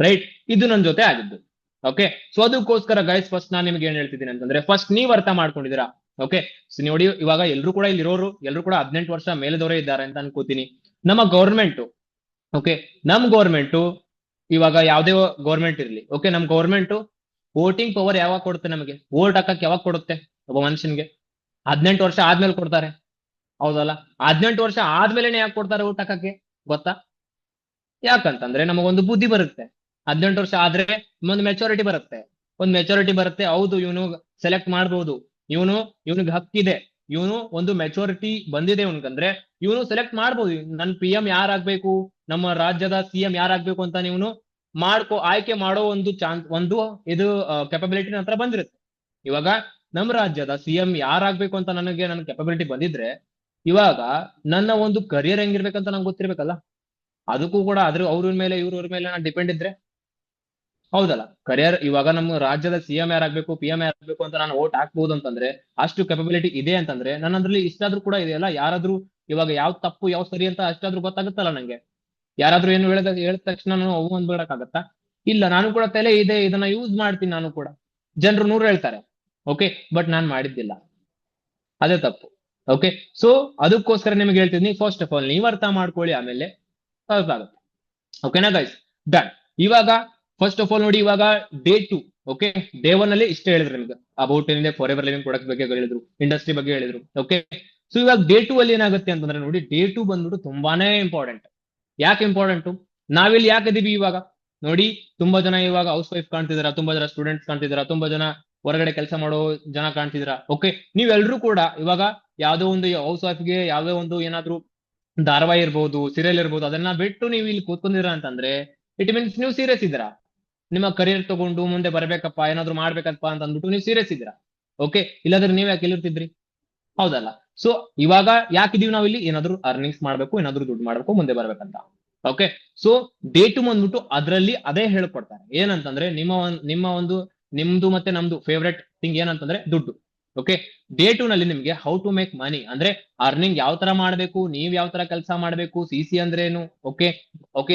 ರೈಟ್. ಇದು ನನ್ ಜೊತೆ ಆಗಿದ್ದು. ಓಕೆ, ಸೊ ಅದಕ್ಕೋಸ್ಕರ ಗೈಸ್ ಫಸ್ಟ್ ನಾನು ನಿಮ್ಗೆ ಏನ್ ಹೇಳ್ತಿದ್ದೀನಿ ಅಂತಂದ್ರೆ, ಫಸ್ಟ್ ನೀವ್ ಅರ್ಥ ಮಾಡ್ಕೊಂಡಿದ್ದೀರಾ. ಓಕೆ, ಸೊ ನೋಡಿ ಇವಾಗ ಎಲ್ರು ಕೂಡ ಇಲ್ಲಿರೋರು ಎಲ್ರು ಕೂಡ 18 ವರ್ಷ ಮೇಲೆದವರೇ ಇದ್ದಾರೆ ಅಂತ ಅನ್ಕೋತೀನಿ. ನಮ್ಮ ಗೌರ್ಮೆಂಟ್, ಓಕೆ, ನಮ್ ಗೌರ್ಮೆಂಟ್ ಇವಾಗ ಯಾವ್ದೇ ಗೌರ್ಮೆಂಟ್ ಇರ್ಲಿ, ಓಕೆ, ನಮ್ ಗೌರ್ಮೆಂಟ್ ವೋಟಿಂಗ್ ಪವರ್ ಯಾವಾಗ ಕೊಡುತ್ತೆ, ನಮಗೆ ವೋಟ್ ಹಾಕಕ್ ಯಾವಾಗ ಕೊಡುತ್ತೆ ಒಬ್ಬ ಮನುಷ್ಯನ್ಗೆ? 18 ವರ್ಷ ಆದ್ಮೇಲೆ ಕೊಡ್ತಾರೆ, ಹೌದಲ್ಲ. 18 ವರ್ಷ ಆದ್ಮೇಲೆನೆ ಯಾಕೆ ಕೊಡ್ತಾರೆ ವೋಟ್ ಹಾಕಕ್ಕೆ ಗೊತ್ತಾ? ಯಾಕಂತಂದ್ರೆ ನಮಗೊಂದು ಬುದ್ಧಿ ಬರುತ್ತೆ. 18 ವರ್ಷ ಆದ್ರೆ ಒಂದು ಮೆಚುರಿಟಿ ಬರುತ್ತೆ, ಹೌದು ಇವನು ಸೆಲೆಕ್ಟ್ ಮಾಡ್ಬೋದು. ಇವನಿಗೆ ಹಕ್ಕಿದೆ, ಇವನು ಒಂದು ಮೆಚುರಿಟಿ ಬಂದಿದೆ ಇವನ್ಗಂದ್ರೆ ಇವನು ಸೆಲೆಕ್ಟ್ ಮಾಡ್ಬೋದು. ನನ್ PM ಯಾರಾಗ್ಬೇಕು, ನಮ್ಮ ರಾಜ್ಯದ CM ಯಾರಾಗ್ಬೇಕು ಅಂತ ನೀವು ಆಯ್ಕೆ ಮಾಡೋ ಒಂದು ಚಾನ್ಸ್, ಒಂದು ಇದು ಕೆಪಬಿಲಿಟಿ ನನ್ನ ಹತ್ರ ಬಂದಿರುತ್ತೆ. ಇವಾಗ ನಮ್ಮ ರಾಜ್ಯದ CM ಯಾರಾಗ್ಬೇಕು ಅಂತ ನನ್ನ ಕೆಪಬಿಲಿಟಿ ಬಂದಿದ್ರೆ, ಇವಾಗ ನನ್ನ ಒಂದು ಕರಿಯರ್ ಹೆಂಗಿರ್ಬೇಕಂತ ನಂಗೆ ಗೊತ್ತಿರ್ಬೇಕಲ್ಲ. ಅದಕ್ಕೂ ಕೂಡ ಅವ್ರ ಮೇಲೆ ಇವ್ರ ಮೇಲೆ ನಾನು ಡಿಪೆಂಡ್ ಇದ್ರೆ ಹೌದಲ್ಲ. ಕರಿಯರ್ ಇವಾಗ ನಮ್ಮ ರಾಜ್ಯದ CM ಯಾರಾಗ್ಬೇಕು, PM ಯಾರಾಗ್ಬೇಕು ಅಂತ ನಾನು ವೋಟ್ ಹಾಕ್ಬಹುದು ಅಂತಂದ್ರೆ, ಅಷ್ಟು ಕೆಪಬಿಲಿಟಿ ಇದೆ ಅಂತಂದ್ರೆ ನನ್ನದ್ರಲ್ಲಿ ಇಷ್ಟಾದ್ರೂ ಕೂಡ ಇದೆಯಲ್ಲ. ಯಾರಾದ್ರೂ ಇವಾಗ ಯಾವ್ ತಪ್ಪು ಯಾವ್ ಸರಿ ಅಂತ ಅಷ್ಟಾದ್ರೂ ಗೊತ್ತಾಗುತ್ತಲ್ಲ ನಂಗೆ. ಯಾರಾದ್ರೂ ಏನು ಹೇಳಿದ ತಕ್ಷಣ ನಾನು ಅವು ಅಂದ್ಬಿಡಕ್ಕಾಗತ್ತಾ? ಇಲ್ಲ, ನಾನು ಕೂಡ ತಲೆ ಇದೆ, ಇದನ್ನ ಯೂಸ್ ಮಾಡ್ತೀನಿ ನಾನು ಕೂಡ. ಜನರು 100 ಹೇಳ್ತಾರೆ, ಓಕೆ, ಬಟ್ ನಾನ್ ಮಾಡಿದ್ದಿಲ್ಲ, ಅದೇ ತಪ್ಪು. ಓಕೆ, ಸೊ ಅದಕ್ಕೋಸ್ಕರ ನಿಮ್ಗೆ ಹೇಳ್ತಿದ್ದೀನಿ, ಫಸ್ಟ್ ಆಫ್ ಆಲ್ ನೀವು ಅರ್ಥ ಮಾಡ್ಕೊಳ್ಳಿ, ಆಮೇಲೆ ಆಗುತ್ತೆ. ಓಕೆನಾ ಗೈಸ್? ಡನ್. ಇವಾಗ ಫಸ್ಟ್ ಆಫ್ ಆಲ್ ನೋಡಿ, ಇವಾಗ ಡೇ 2, ಓಕೆ, ಡೇ 1 ಅಲ್ಲಿ ಇಷ್ಟ ಹೇಳಿದ್ರು ನಿಮ್ಗೆ ಅಬೌಟ್ ಏನಿದೆ ಫಾರ್ ಎವರ್ ಲಿವಿಂಗ್ ಪ್ರಾಡಕ್ಟ್ ಬಗ್ಗೆ ಹೇಳಿದ್ರು, ಇಂಡಸ್ಟ್ರಿ ಬಗ್ಗೆ ಹೇಳಿದ್ರು. ಓಕೆ, ಸೊ ಇವಾಗ ಡೇ 2 ಅಲ್ಲಿ ಏನಾಗುತ್ತೆ ಅಂತಂದ್ರೆ ನೋಡಿ, ಡೇ 2 ಬಂದ್ಬಿಟ್ಟು ತುಂಬಾನೇ ಇಂಪಾರ್ಟೆಂಟ್. ಯಾಕೆ ಇಂಪಾರ್ಟೆಂಟ್? ನಾವಿಲ್ಲಿ ಯಾಕಿದೀವಿ ಇವಾಗ ನೋಡಿ, ತುಂಬಾ ಜನ ಇವಾಗ ಹೌಸ್ ವೈಫ್ ಕಾಣ್ತಿದಾರ, ತುಂಬಾ ಜನ ಸ್ಟೂಡೆಂಟ್ಸ್ ಕಾಣ್ತಿದಾರ, ತುಂಬಾ ಜನ ಹೊರಗಡೆ ಕೆಲಸ ಮಾಡೋ ಜನ ಕಾಣ್ತಿದಾರ. ಓಕೆ, ನೀವೆಲ್ರೂ ಕೂಡ ಇವಾಗ ಯಾವ್ದೋ ಒಂದು ಹೌಸ್ ವೈಫ್ಗೆ ಯಾವ್ದೋ ಒಂದು ಏನಾದ್ರು ಧಾರಾವಾಹಿ ಇರ್ಬೋದು, ಸೀರಿಯಲ್ ಇರ್ಬೋದು, ಅದನ್ನ ಬಿಟ್ಟು ನೀವು ಇಲ್ಲಿ ಕೂತ್ಕೊಂಡಿರ ಅಂತಂದ್ರೆ ಇಟ್ ಮೀನ್ಸ್ ನೀವು ಸೀರಿಯಸ್ ಇದ್ದೀರಾ. ನಿಮ್ಮ ಕರಿಯರ್ ತಗೊಂಡು ಮುಂದೆ ಬರ್ಬೇಕಪ್ಪ, ಏನಾದ್ರು ಮಾಡ್ಬೇಕಪ್ಪ ಅಂತ ಅಂದ್ಬಿಟ್ಟು ನೀವು ಸೀರಿಯಸ್ ಇದ್ದೀರಾ. ಓಕೆ, ಇಲ್ಲಾಂದ್ರೆ ನೀವ್ ಯಾಕೆ ಇಲ್ಲಿರ್ತಿದ್ರಿ? ಹೌದಲ್ಲ. ಸೊ ಇವಾಗ ಯಾಕಿದೀವಿ ನಾವಿಲ್ಲಿ? ಏನಾದ್ರು ಅರ್ನಿಂಗ್ಸ್ ಮಾಡ್ಬೇಕು, ಏನಾದ್ರು ದುಡ್ಡು ಮಾಡ್ಬೇಕು, ಮುಂದೆ ಬರ್ಬೇಕಂತ. ಓಕೆ, ಸೊ ಡೇ 2 ಬಂದ್ಬಿಟ್ಟು ಅದ್ರಲ್ಲಿ ಅದೇ ಹೇಳ್ಕೊಡ್ತಾರೆ. ಏನಂತಂದ್ರೆ ನಿಮ್ದು ಮತ್ತೆ ನಮ್ದು ಫೇವ್ರೆಟ್ ಥಿಂಗ್ ಏನಂತಂದ್ರೆ ದುಡ್ಡು. ಓಕೆ, ಡೇ 2 ನಲ್ಲಿ ನಿಮ್ಗೆ ಹೌ ಟು ಮೇಕ್ ಮನಿ, ಅಂದ್ರೆ ಅರ್ನಿಂಗ್ ಯಾವ ತರ ಮಾಡ್ಬೇಕು, ನೀವ್ ಯಾವ ತರ ಕೆಲಸ ಮಾಡ್ಬೇಕು, CC ಅಂದ್ರೆ ಏನು, ಓಕೆ,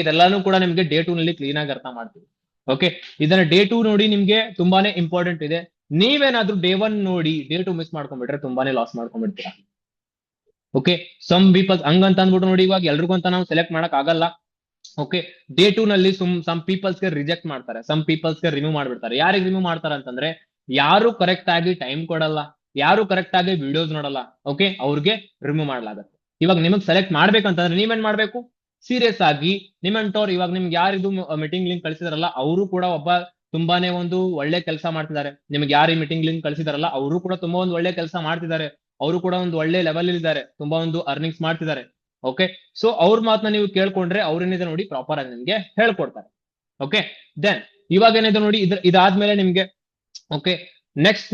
ಇದೆಲ್ಲಾನು ಕೂಡ ನಿಮ್ಗೆ ಡೇ 2 ನಲ್ಲಿ ಕ್ಲೀನ್ ಆಗಿ ಅರ್ಥ ಮಾಡ್ತೀವಿ. ಓಕೆ, ಇದನ್ನ ಡೇ 2 ನೋಡಿ, ನಿಮ್ಗೆ ತುಂಬಾನೇ ಇಂಪಾರ್ಟೆಂಟ್ ಇದೆ. ನೀವೇನಾದ್ರೂ ಡೇ 1 ನೋಡಿ ಡೇ 2 ಮಿಸ್ ಮಾಡ್ಕೊಂಡ್ಬಿಟ್ರೆ ತುಂಬಾನೇ ಲಾಸ್ ಮಾಡ್ಕೊಂಡ್ಬಿಡ್ತೀರಾ. ಓಕೆ, ಸಮ್ ಪೀಪಲ್ಸ್ ಹಂಗಂತ ಅಂದ್ಬಿಟ್ಟು ನೋಡಿ, ಇವಾಗ ಎಲ್ರಿಗೂ ಅಂತ ನಾವು ಸೆಲೆಕ್ಟ್ ಮಾಡಕ್ ಆಗಲ್ಲ. ಓಕೆ, ಡೇ 2 ನಲ್ಲಿ ಸಮ್ ಪೀಪಲ್ಸ್ ಗೆ ರಿಜೆಕ್ಟ್ ಮಾಡ್ತಾರೆ, ಸಮ್ ಪೀಪಲ್ಸ್ ಗೆ ರಿಮೂವ್ ಮಾಡ್ಬಿಡ್ತಾರೆ. ಯಾರಿಗೆ ರಿಮೂವ್ ಮಾಡ್ತಾರೆ ಅಂತಂದ್ರೆ, ಯಾರು ಕರೆಕ್ಟ್ ಆಗಿ ಟೈಮ್ ಕೊಡಲ್ಲ, ಯಾರು ಕರೆಕ್ಟ್ ಆಗಿ ವಿಡಿಯೋಸ್ ನೋಡಲ್ಲ, ಓಕೆ, ಅವ್ರಿಗೆ ರಿಮೂವ್ ಮಾಡ್ಲಾಗತ್ತೆ. ಇವಾಗ ನಿಮಗ್ ಸೆಲೆಕ್ಟ್ ಮಾಡ್ಬೇಕಂತಂದ್ರೆ ನೀವೇನ್ ಮಾಡ್ಬೇಕು? ಸೀರಿಯಸ್ ಆಗಿ ನಿಮ್ಮಂತವ್ರು, ಇವಾಗ ನಿಮ್ಗೆ ಯಾರಿದು ಮೀಟಿಂಗ್ ಲಿಂಕ್ ಕಳಿಸಿದಾರಲ್ಲ, ಅವರು ಕೂಡ ಒಬ್ಬ ತುಂಬಾನೇ ಒಂದು ಒಳ್ಳೆ ಕೆಲಸ ಮಾಡ್ತಿದ್ದಾರೆ. ನಿಮ್ಗೆ ಯಾರು ಮೀಟಿಂಗ್ ಲಿಂಕ್ ಕಳಿಸಿದಾರಲ್ಲ, ಅವರು ಕೂಡ ತುಂಬಾ ಒಂದು ಒಳ್ಳೆ ಕೆಲಸ ಮಾಡ್ತಿದ್ದಾರೆ. ಅವರು ಕೂಡ ಒಂದು ಒಳ್ಳೆ ಲೆವೆಲ್ ಇದ್ದಾರೆ, ತುಂಬಾ ಒಂದು ಅರ್ನಿಂಗ್ಸ್ ಮಾಡ್ತಿದ್ದಾರೆ. ಓಕೆ, ಸೊ ಅವ್ರ ಮಾತನ್ನ ನೀವು ಕೇಳ್ಕೊಂಡ್ರೆ ಅವ್ರೇನಿದೆ ನೋಡಿ ಪ್ರಾಪರ್ ಆಗಿ ನಿಮ್ಗೆ ಹೇಳ್ಕೊಡ್ತಾರೆ. ಓಕೆ, ದೆನ್ ಇವಾಗ ಏನಿದೆ ನೋಡಿ, ಇದಾದ್ಮೇಲೆ ನಿಮ್ಗೆ ಓಕೆ, ನೆಕ್ಸ್ಟ್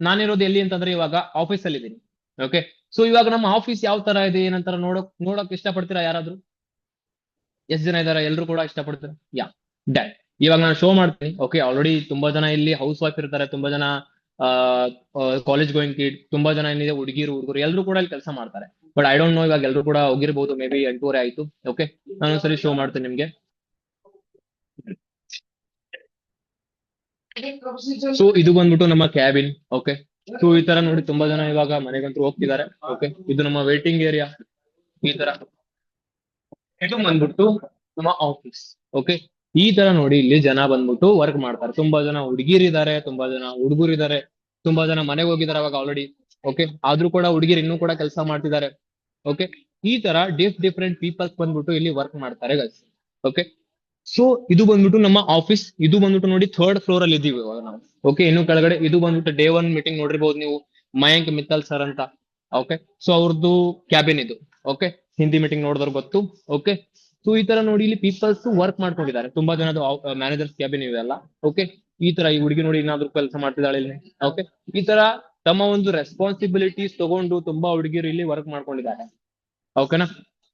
ನಾನಿರೋದು ಎಲ್ಲಿ ಅಂತಂದ್ರೆ ಇವಾಗ ಆಫೀಸ್ ಅಲ್ಲಿ ಇದ್ದೀನಿ. ಓಕೆ, ಸೊ ಇವಾಗ ನಮ್ಮ ಆಫೀಸ್ ಯಾವ ತರ ಇದೆ ಏನಂತಾರ ನೋಡಕ್ ಇಷ್ಟಪಡ್ತೀರಾ ಯಾರಾದ್ರೂ? ಎಷ್ಟು ಜನ ಇದಾರೆ? ಎಲ್ರು ಕೂಡ ಇಷ್ಟಪಡ್ತೀರಾ? ಯಾ, ಡನ್. ಇವಾಗ ನಾನು ಶೋ ಮಾಡ್ತೀನಿ. ಓಕೆ, ಆಲ್ರೆಡಿ ತುಂಬಾ ಜನ ಇಲ್ಲಿ ಹೌಸ್ ವೈಫ್ ಇರ್ತಾರೆ, ತುಂಬಾ ಜನ ಕಾಲೇಜ್ ಗೋಯಿಂಗ್ ಕಿಡ್, ತುಂಬಾ ಜನ ಏನಿದೆ ಹುಡುಗಿರು ಎಲ್ರು ಕೂಡ ಇಲ್ಲಿ ಕೆಲಸ ಮಾಡ್ತಾರೆ. ಬಟ್ ಐ ಡೋಂಟ್ ನೋ, ಇವಾಗ ಎಲ್ರು ಕೂಡ ಹೋಗಿರ್ಬೋದು, ಮೇ ಬಿ 8:30 ಆಯ್ತು. ಓಕೆ, ನಾನೊಂದ್ಸರಿ ಶೋ ಮಾಡ್ತೀನಿ ನಿಮ್ಗೆ. ಸೊ ಇದು ಬಂದ್ಬಿಟ್ಟು ನಮ್ಮ ಕ್ಯಾಬಿನ್. ಓಕೆ, ಸೊ ಈ ತರ ನೋಡಿ, ತುಂಬಾ ಜನ ಇವಾಗ ಮನೆಗಂತೂ ಹೋಗ್ತಿದ್ದಾರೆ. ಓಕೆ, ಇದು ನಮ್ಮ ವೇಟಿಂಗ್ ಏರಿಯಾ. ಈ ತರ ಇದು ಬಂದ್ಬಿಟ್ಟು ನಮ್ಮ ಆಫೀಸ್. ಓಕೆ, ಈ ತರ ನೋಡಿ, ಇಲ್ಲಿ ಜನ ಬಂದ್ಬಿಟ್ಟು ವರ್ಕ್ ಮಾಡ್ತಾರೆ. ತುಂಬಾ ಜನ ಹುಡುಗಿರಿದ್ದಾರೆ, ತುಂಬಾ ಜನ ಹುಡುಗರಿದ್ದಾರೆ, ತುಂಬಾ ಜನ ಮನೆಗೆ ಹೋಗಿದ್ದಾರೆ ಅವಾಗ ಆಲ್ರೆಡಿ. ಓಕೆ, ಆದ್ರೂ ಕೂಡ ಹುಡುಗಿರು ಇನ್ನೂ ಕೂಡ ಕೆಲಸ ಮಾಡ್ತಿದ್ದಾರೆ. ಓಕೆ, ಈ ತರ ಡಿಫ್ರೆಂಟ್ ಪೀಪಲ್ಸ್ ಬಂದ್ಬಿಟ್ಟು ಇಲ್ಲಿ ವರ್ಕ್ ಮಾಡ್ತಾರೆ ಗೈಸ್. ಓಕೆ, ಸೊ ಇದು ಬಂದ್ಬಿಟ್ಟು ನಮ್ಮ ಆಫೀಸ್. ಇದು ಬಂದ್ಬಿಟ್ಟು ನೋಡಿ 3rd ಫ್ಲೋರ್ ಅಲ್ಲಿ ಇದೀವಿ ಇವಾಗ ನಾವು. ಓಕೆ, ಇನ್ನು ಕೆಳಗಡೆ ಇದು ಬಂದ್ಬಿಟ್ಟು ಡೇ 1 ಮೀಟಿಂಗ್ ನೋಡಿರ್ಬೋದು ನೀವು, ಮಯಾಂಕ್ ಮಿತ್ತಲ್ ಸರ್ ಅಂತ. ಓಕೆ, ಸೊ ಅವ್ರದ್ದು ಕ್ಯಾಬಿನ್ ಇದು. ಓಕೆ, ಹಿಂದಿ ಮೀಟಿಂಗ್ ನೋಡಿದವ್ರು ಗೊತ್ತು. ಓಕೆ, ಸೊ ಈ ತರ ನೋಡಿ, ಇಲ್ಲಿ ಪೀಪಲ್ಸ್ ವರ್ಕ್ ಮಾಡ್ಕೊಂಡಿದ್ದಾರೆ. ತುಂಬಾ ಜನದ ಮ್ಯಾನೇಜರ್ಸ್ ಕ್ಯಾಬಿನ್ ಇವೆಲ್ಲ. ಓಕೆ, ಈ ತರ ಈ ಹುಡುಗಿ ನೋಡಿ ಏನಾದ್ರು ಕೆಲಸ ಮಾಡ್ತಿದ್ದಾಳೆ ಇಲ್ಲಿ. ಓಕೆ, ಈ ತರ ತಮ್ಮ ಒಂದು ರೆಸ್ಪಾನ್ಸಿಬಿಲಿಟೀಸ್ ತಗೊಂಡು ತುಂಬಾ ಹುಡುಗಿರು ಇಲ್ಲಿ ವರ್ಕ್ ಮಾಡ್ಕೊಂಡಿದ್ದಾರೆ. ಓಕೆನಾ?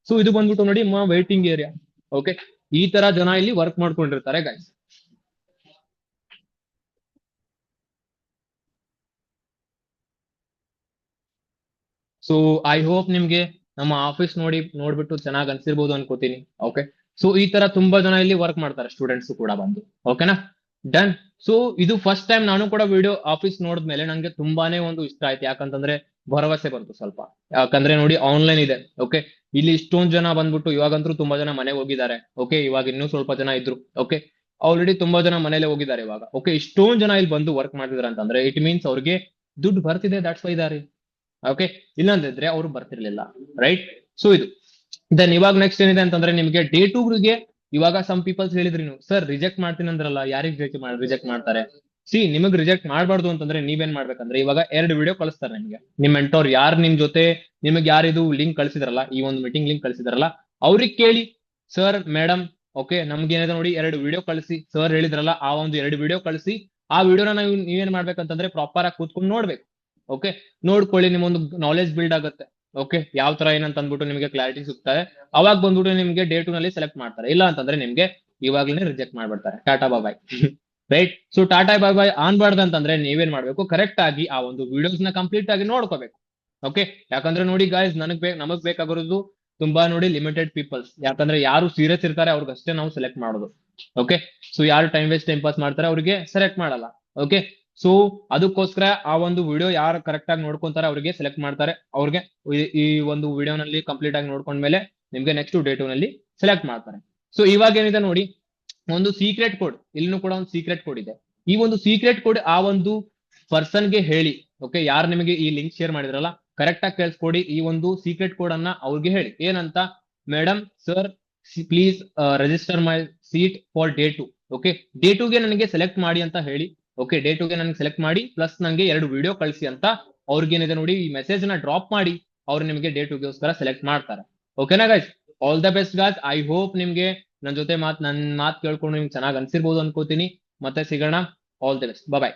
ಸೊ ಇದು ಬಂದ್ಬಿಟ್ಟು ನೋಡಿ ವೇಟಿಂಗ್ ಏರಿಯಾ. ಓಕೆ, ಈ ತರ ಜನ ಇಲ್ಲಿ ವರ್ಕ್ ಮಾಡ್ಕೊಂಡಿರ್ತಾರೆ ಗೈಸ್. ಸೊ ಐ ಹೋಪ್ ನಿಮ್ಗೆ ನಮ್ಮ ಆಫೀಸ್ ನೋಡ್ಬಿಟ್ಟು ಚೆನ್ನಾಗಿ ಅನ್ಸಿರ್ಬೋದು ಅನ್ಕೋತೀನಿ. ಓಕೆ, ಸೊ ಈ ತರ ತುಂಬಾ ಜನ ಇಲ್ಲಿ ವರ್ಕ್ ಮಾಡ್ತಾರೆ, ಸ್ಟೂಡೆಂಟ್ಸ್ ಕೂಡ ಬಂದು. ಓಕೆನಾ? ಡನ್. ಸೊ ಇದು ಫಸ್ಟ್ ಟೈಮ್ ನಾನು ಕೂಡ ವಿಡಿಯೋ ಆಫೀಸ್ ನೋಡಿದ್ಮೇಲೆ ನಂಗೆ ತುಂಬಾನೇ ಒಂದು ಇಷ್ಟ ಆಯ್ತು. ಯಾಕಂತಂದ್ರೆ ಭರವಸೆ ಬಂತು ಸ್ವಲ್ಪ. ಯಾಕಂದ್ರೆ ನೋಡಿ, ಆನ್ಲೈನ್ ಇದೆ. ಓಕೆ, ಇಲ್ಲಿ ಇಷ್ಟೊಂದ್ ಜನ ಬಂದ್ಬಿಟ್ಟು ಇವಾಗಂತೂ ತುಂಬಾ ಜನ ಮನೆಗೆ ಹೋಗಿದ್ದಾರೆ. ಓಕೆ, ಇವಾಗ ಇನ್ನೂ ಸ್ವಲ್ಪ ಜನ ಇದ್ರು. ಓಕೆ, ಆಲ್ರೆಡಿ ತುಂಬಾ ಜನ ಮನೇಲೆ ಹೋಗಿದ್ದಾರೆ ಇವಾಗ. ಓಕೆ, ಇಷ್ಟೊಂದ್ ಜನ ಇಲ್ಲಿ ಬಂದು ವರ್ಕ್ ಮಾಡ್ತಿದಾರೆ ಅಂತಂದ್ರೆ ಇಟ್ ಮೀನ್ಸ್ ಅವ್ರಿಗೆ ದುಡ್ಡು ಬರ್ತಿದೆ, ದಟ್ಸ್ ವೈ ಇದಾರೆ. ಓಕೆ, ಇಲ್ಲಾಂದಿದ್ರೆ ಅವ್ರು ಬರ್ತಿರ್ಲಿಲ್ಲ, ರೈಟ್? ಸೊ ಇದು ದೆನ್ ಇವಾಗ ನೆಕ್ಸ್ಟ್ ಏನಿದೆ ಅಂತಂದ್ರೆ ನಿಮ್ಗೆ ಡೇ 2 ಗೆ ಇವಾಗ ಸಮ್ ಪೀಪಲ್ಸ್ ಹೇಳಿದ್ರಿ ನೀವು, ಸರ್ ರಿಜೆಕ್ಟ್ ಮಾಡ್ತೀನಿ ಅಂದ್ರಲ್ಲ, ಯಾರಿಗೆ ರಿಜೆಕ್ಟ್ ಮಾಡ್ತಾರೆ? ಸಿ ನಿಮಗ್ ರಿಜೆಕ್ಟ್ ಮಾಡಬಾರ್ದು ಅಂತಂದ್ರೆ ನೀವೇನ್ ಮಾಡ್ಬೇಕಂದ್ರೆ ಇವಾಗ 2 ವಿಡಿಯೋ ಕಳಿಸ್ತಾರೆ ನಿಮ್ಗೆ ನಿಮ್ ಮೆಂಟೋರ್ ಯಾರು ನಿಮ್ ಜೊತೆ ನಿಮಗೆ ಯಾರಿದು ಲಿಂಕ್ ಕಳಿಸಿದ್ರಲ್ಲ ಈ ಒಂದು ಮೀಟಿಂಗ್ ಲಿಂಕ್ ಕಳಿಸಿದ್ರಲ್ಲ ಅವ್ರಿಗೆ ಕೇಳಿ ಸರ್ ಮೇಡಮ್ ಓಕೆ ನಮ್ಗೆ ಏನಿದೆ ನೋಡಿ 2 ವಿಡಿಯೋ ಕಳಿಸಿ ಸರ್ ಹೇಳಿದ್ರಲ್ಲ ಆ ಒಂದು 2 ವಿಡಿಯೋ ಕಳಿಸಿ ಆ ವಿಡಿಯೋನ ನೀವೇನ್ ಮಾಡ್ಬೇಕಂತಂದ್ರೆ ಪ್ರಾಪರ್ ಆಗಿ ಕೂತ್ಕೊಂಡು ನೋಡ್ಬೇಕು ಓಕೆ ನೋಡ್ಕೊಳ್ಳಿ ನಿಮ್ಮೊಂದು ನಾಲೆಜ್ ಬಿಲ್ಡ್ ಆಗುತ್ತೆ ಓಕೆ ಯಾವ ತರ ಏನಂತ ಅಂದ್ಬಿಟ್ಟು ನಿಮಗೆ ಕ್ಲಾರಿಟಿ ಸಿಗ್ತಾರೆ ಅವಾಗ ಬಂದ್ಬಿಟ್ಟು ನಿಮ್ಗೆ ಡೇ 2 ನಲ್ಲಿ ಸೆಲೆಕ್ಟ್ ಮಾಡ್ತಾರೆ ಇಲ್ಲ ಅಂತಂದ್ರೆ ನಿಮ್ಗೆ ಇವಾಗ್ಲೇ ರಿಜೆಕ್ಟ್ ಮಾಡ್ಬಿಡ್ತಾರೆ ಟಾಟಾ ಬಾಯ್ ರೈಟ್ ಸೊ ಟಾಟಾ ಬಾಯ್ ಬಾಯ್ ಅನ್ಬಾರ್ದು ಅಂತಂದ್ರೆ ನೀವೇನ್ ಮಾಡ್ಬೇಕು ಕರೆಕ್ಟ್ ಆಗಿ ಆ ಒಂದು ವಿಡಿಯೋಸ್ ನ ಕಂಪ್ಲೀಟ್ ಆಗಿ ನೋಡ್ಕೋಬೇಕು ಓಕೆ ಯಾಕಂದ್ರೆ ನೋಡಿ ಗಾಯ್ಸ್ ನಮಗ್ ಬೇಕಾಗಿರೋದು ತುಂಬಾ ನೋಡಿ ಲಿಮಿಟೆಡ್ ಪೀಪಲ್ಸ್ ಯಾಕಂದ್ರೆ ಯಾರು ಸೀರಿಯಸ್ ಇರ್ತಾರೆ ಅವ್ರಿಗಷ್ಟೇ ನಾವು ಸೆಲೆಕ್ಟ್ ಮಾಡೋದು ಓಕೆ ಸೊ ಯಾರು ಟೈಮ್ ಪಾಸ್ ಮಾಡ್ತಾರೆ ಅವ್ರಿಗೆ ಸೆಲೆಕ್ಟ್ ಮಾಡಲ್ಲ ಓಕೆ ಸೊ ಅದಕ್ಕೋಸ್ಕರ ಆ ಒಂದು ವಿಡಿಯೋ ಯಾರು ಕರೆಕ್ಟ್ ಆಗಿ ನೋಡ್ಕೊಂತಾರೆ ಅವ್ರಿಗೆ ಸೆಲೆಕ್ಟ್ ಮಾಡ್ತಾರೆ ಅವ್ರಿಗೆ ಈ ಒಂದು ವಿಡಿಯೋನಲ್ಲಿ ಕಂಪ್ಲೀಟ್ ಆಗಿ ನೋಡ್ಕೊಂಡ್ಮೇಲೆ ನಿಮ್ಗೆ ನೆಕ್ಸ್ಟ್ ಡೇ 2 ನಲ್ಲಿ ಸೆಲೆಕ್ಟ್ ಮಾಡ್ತಾರೆ ಸೊ ಇವಾಗ ಏನಿದೆ ನೋಡಿ ಒಂದು ಸೀಕ್ರೆಟ್ ಕೋಡ್ ಇಲ್ಲಿನೂ ಕೂಡ ಒಂದು ಸೀಕ್ರೆಟ್ ಕೋಡ್ ಇದೆ ಈ ಒಂದು ಸೀಕ್ರೆಟ್ ಕೋಡ್ ಆ ಒಂದು ಪರ್ಸನ್ಗೆ ಹೇಳಿ ಓಕೆ ಯಾರು ನಿಮಗೆ ಈ ಲಿಂಕ್ ಶೇರ್ ಮಾಡಿದ್ರಲ್ಲ ಕರೆಕ್ಟ್ ಆಗಿ ಕೇಳಿಸ್ಕೊಡಿ ಈ ಒಂದು ಸೀಕ್ರೆಟ್ ಕೋಡ್ ಅನ್ನ ಅವ್ರಿಗೆ ಹೇಳಿ ಏನಂತ madam sir please register my seat for day 2 okay day 2 ಗೆ ನನಗೆ ಸೆಲೆಕ್ಟ್ ಮಾಡಿ ಅಂತ ಹೇಳಿ ಓಕೆ ಡೇ 2 ಗೆ ನನಗೆ ಸೆಲೆಕ್ಟ್ ಮಾಡಿ ಪ್ಲಸ್ ನಂಗೆ 2 ವಿಡಿಯೋ ಕಳಿಸಿ ಅಂತ ಅವ್ರಿಗೆ ಏನಿದೆ ನೋಡಿ ಈ ಮೆಸೇಜ್ ನ ಡ್ರಾಪ್ ಮಾಡಿ ಅವ್ರು ನಿಮಗೆ ಡೇ 2 ಗೋಸ್ಕರ ಸೆಲೆಕ್ಟ್ ಮಾಡ್ತಾರೆ ಓಕೆನಾ guys all the best guys I hope ನಿಮ್ಗೆ ನನ್ನ ಜೊತೆ ನನ್ ಮಾತು ಕೇಳ್ಕೊಂಡು ನಿಮ್ಗೆ ಚೆನ್ನಾಗಿ ಅನ್ಸಿರ್ಬೋದು ಅನ್ಕೋತೀನಿ ಮತ್ತೆ ಸಿಗೋಣ ಆಲ್ ದ ಬೆಸ್ಟ್ ಬಾಯ್